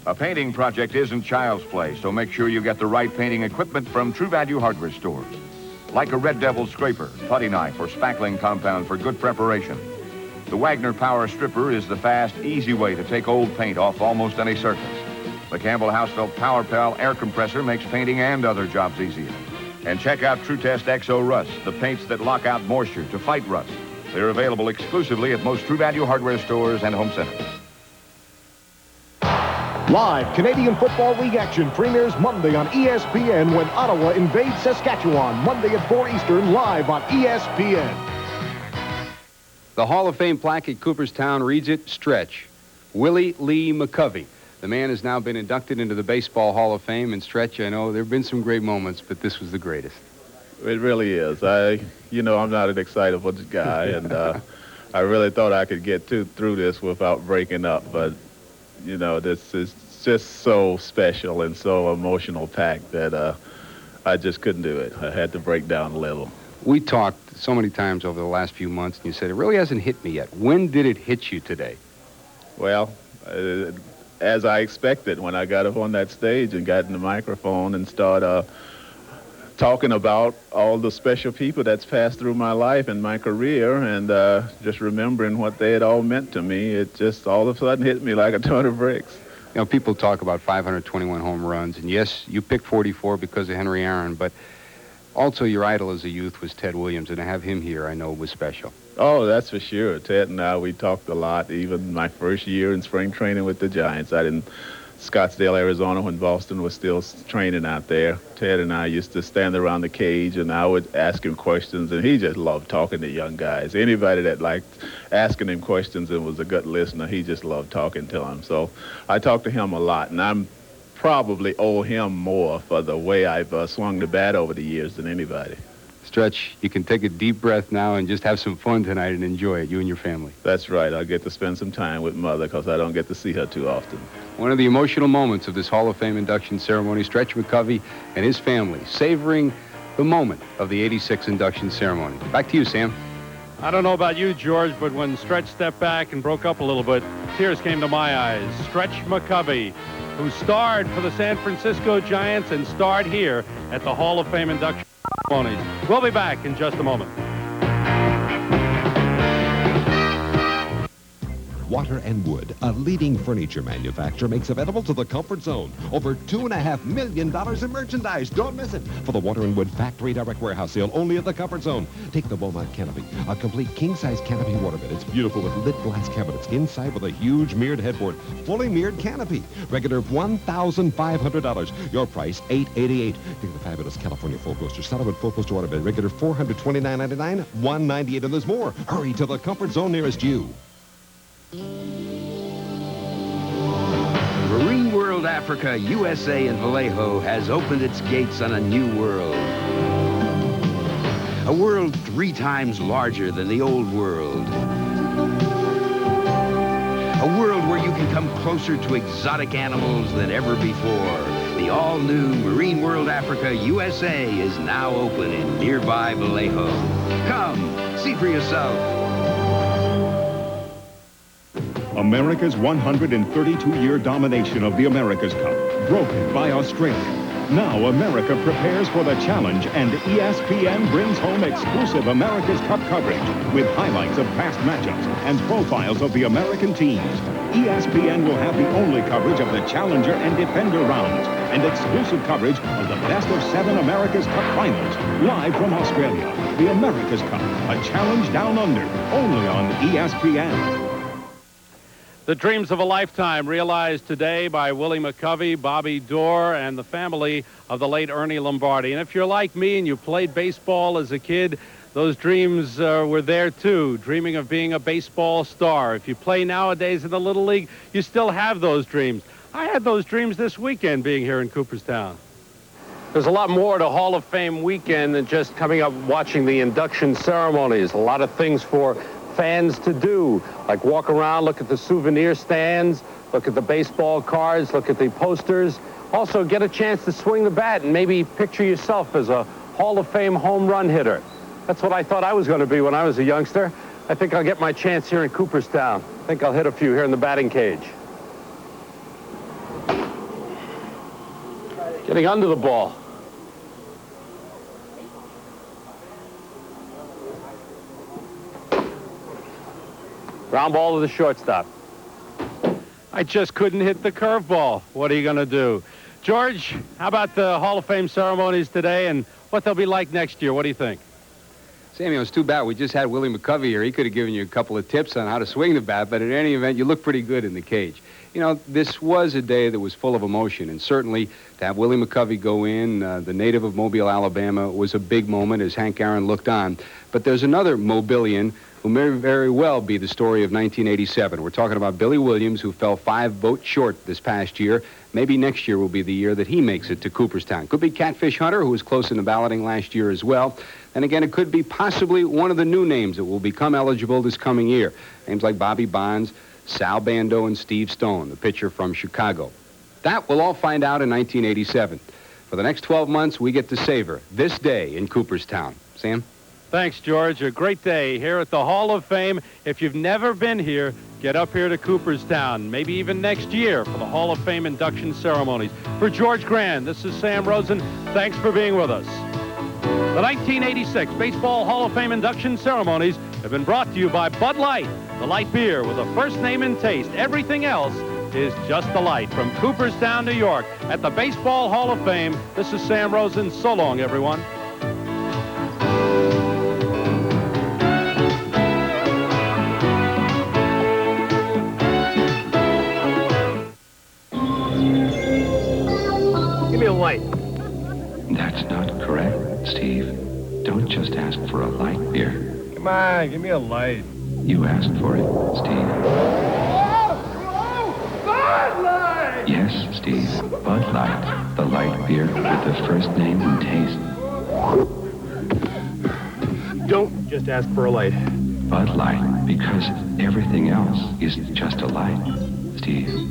A painting project isn't child's play, so make sure you get the right painting equipment from True Value hardware stores. Like a Red Devil scraper, putty knife, or spackling compound for good preparation. The Wagner Power Stripper is the fast, easy way to take old paint off almost any surface. The Campbell Hausfeld Power Pal air compressor makes painting and other jobs easier. And check out True Test XO Rust, the paints that lock out moisture to fight rust. They're available exclusively at most True Value hardware stores and home centers. Live Canadian Football League action premieres Monday on ESPN when Ottawa invades Saskatchewan. Monday at 4 Eastern, live on ESPN. The Hall of Fame plaque at Cooperstown reads it, Stretch Willie Lee McCovey. The man has now been inducted into the Baseball Hall of Fame. And Stretch, I know there have been some great moments, but this was the greatest. It really is. I'm not an excitable guy, and I really thought I could get through this without breaking up, but this is just so special and so emotional packed that I just couldn't do it. I had to break down a little. We talked so many times over the last few months, and you said, it really hasn't hit me yet. When did it hit you today? Well, as I expected when I got up on that stage and got in the microphone and started talking about all the special people that's passed through my life and my career, and just remembering what they had all meant to me, it just all of a sudden hit me like a ton of bricks. You know, people talk about 521 home runs, and yes, you picked 44 because of Henry Aaron, but also your idol as a youth was Ted Williams, and to have him here, I know, was special. Oh, that's for sure. Ted and I, we talked a lot, even my first year in spring training with the Giants. Scottsdale, Arizona, when Boston was still training out there. Ted and I used to stand around the cage, and I would ask him questions, and he just loved talking to young guys. Anybody that liked asking him questions and was a good listener, he just loved talking to him. So I talked to him a lot, and I'm probably owe him more for the way I've swung the bat over the years than anybody. Stretch, you can take a deep breath now and just have some fun tonight and enjoy it, you and your family. That's right. I'll get to spend some time with Mother because I don't get to see her too often. One of the emotional moments of this Hall of Fame induction ceremony, Stretch McCovey and his family savoring the moment of the 86 induction ceremony. Back to you, Sam. I don't know about you, George, but when Stretch stepped back and broke up a little bit, tears came to my eyes. Stretch McCovey, who starred for the San Francisco Giants and starred here at the Hall of Fame induction ceremonies. We'll be back in just a moment. Water and Wood, a leading furniture manufacturer, makes available to the Comfort Zone over $2.5 million in merchandise. Don't miss it for the Water and Wood Factory Direct Warehouse Sale only at the Comfort Zone. Take the Beaumont Canopy, a complete king-size canopy waterbed. It's beautiful with lit glass cabinets inside with a huge mirrored headboard, fully mirrored canopy. Regular $1,500. Your price $888. Take the fabulous California Full Poster Solid Full Poster waterbed. Regular $429.99, $198, and there's more. Hurry to the Comfort Zone nearest you. Marine World Africa, USA in Vallejo has opened its gates on a new world. A world 3 times larger than the old world. A world where you can come closer to exotic animals than ever before. The all-new Marine World Africa USA is now open in nearby Vallejo. Come, see for yourself. America's 132-year domination of the America's Cup, broken by Australia. Now America prepares for the challenge, and ESPN brings home exclusive America's Cup coverage with highlights of past matchups and profiles of the American teams. ESPN will have the only coverage of the Challenger and Defender rounds and exclusive coverage of the best of 7 America's Cup finals, live from Australia. The America's Cup, a challenge down under, only on ESPN. The dreams of a lifetime realized today by Willie McCovey, Bobby Dorr, and the family of the late Ernie Lombardi. And if you're like me and you played baseball as a kid, those dreams were there too, dreaming of being a baseball star. If you play nowadays in the Little League, you still have those dreams. I had those dreams this weekend being here in Cooperstown. There's a lot more to Hall of Fame weekend than just coming up watching the induction ceremonies. A lot of things for fans to do, like walk around, look at the souvenir stands, look at the baseball cards, look at the posters. Also get a chance to swing the bat and maybe picture yourself as a Hall of Fame home run hitter. That's what I thought I was going to be when I was a youngster. I think I'll get my chance here in Cooperstown. I think I'll hit a few here in the batting cage. Getting under the ball. Ground ball to the shortstop. I just couldn't hit the curveball. What are you going to do? George, how about the Hall of Fame ceremonies today and what they'll be like next year? What do you think? Samuel, it's too bad we just had Willie McCovey here. He could have given you a couple of tips on how to swing the bat, but in any event, you look pretty good in the cage. You know, this was a day that was full of emotion, and certainly to have Willie McCovey go in, the native of Mobile, Alabama, was a big moment as Hank Aaron looked on. But there's another Mobilian who may very well be the story of 1987. We're talking about Billy Williams, who fell 5 votes short this past year. Maybe next year will be the year that he makes it to Cooperstown. Could be Catfish Hunter, who was close in the balloting last year as well. And again, it could be possibly one of the new names that will become eligible this coming year. Names like Bobby Bonds, Sal Bando, and Steve Stone, the pitcher from Chicago. That we'll all find out in 1987. For the next 12 months, we get to savor this day in Cooperstown. Sam? Thanks, George. A great day here at the Hall of Fame. If you've never been here, get up here to Cooperstown, maybe even next year for the Hall of Fame induction ceremonies. For George Grand, this is Sam Rosen. Thanks for being with us. The 1986 Baseball Hall of Fame induction ceremonies have been brought to you by Bud Light, the light beer with a first name and taste. Everything else is just a light. From Cooperstown, New York, at the Baseball Hall of Fame, this is Sam Rosen. So long, everyone. Give me a light. That's not correct, Steve. Don't just ask for a light beer. Come on, give me a light. You asked for it, Steve. Bud Light! Yes, Steve. Bud Light. The light beer with the first name and taste. Don't just ask for a light. Bud Light, because everything else is just a light, Steve.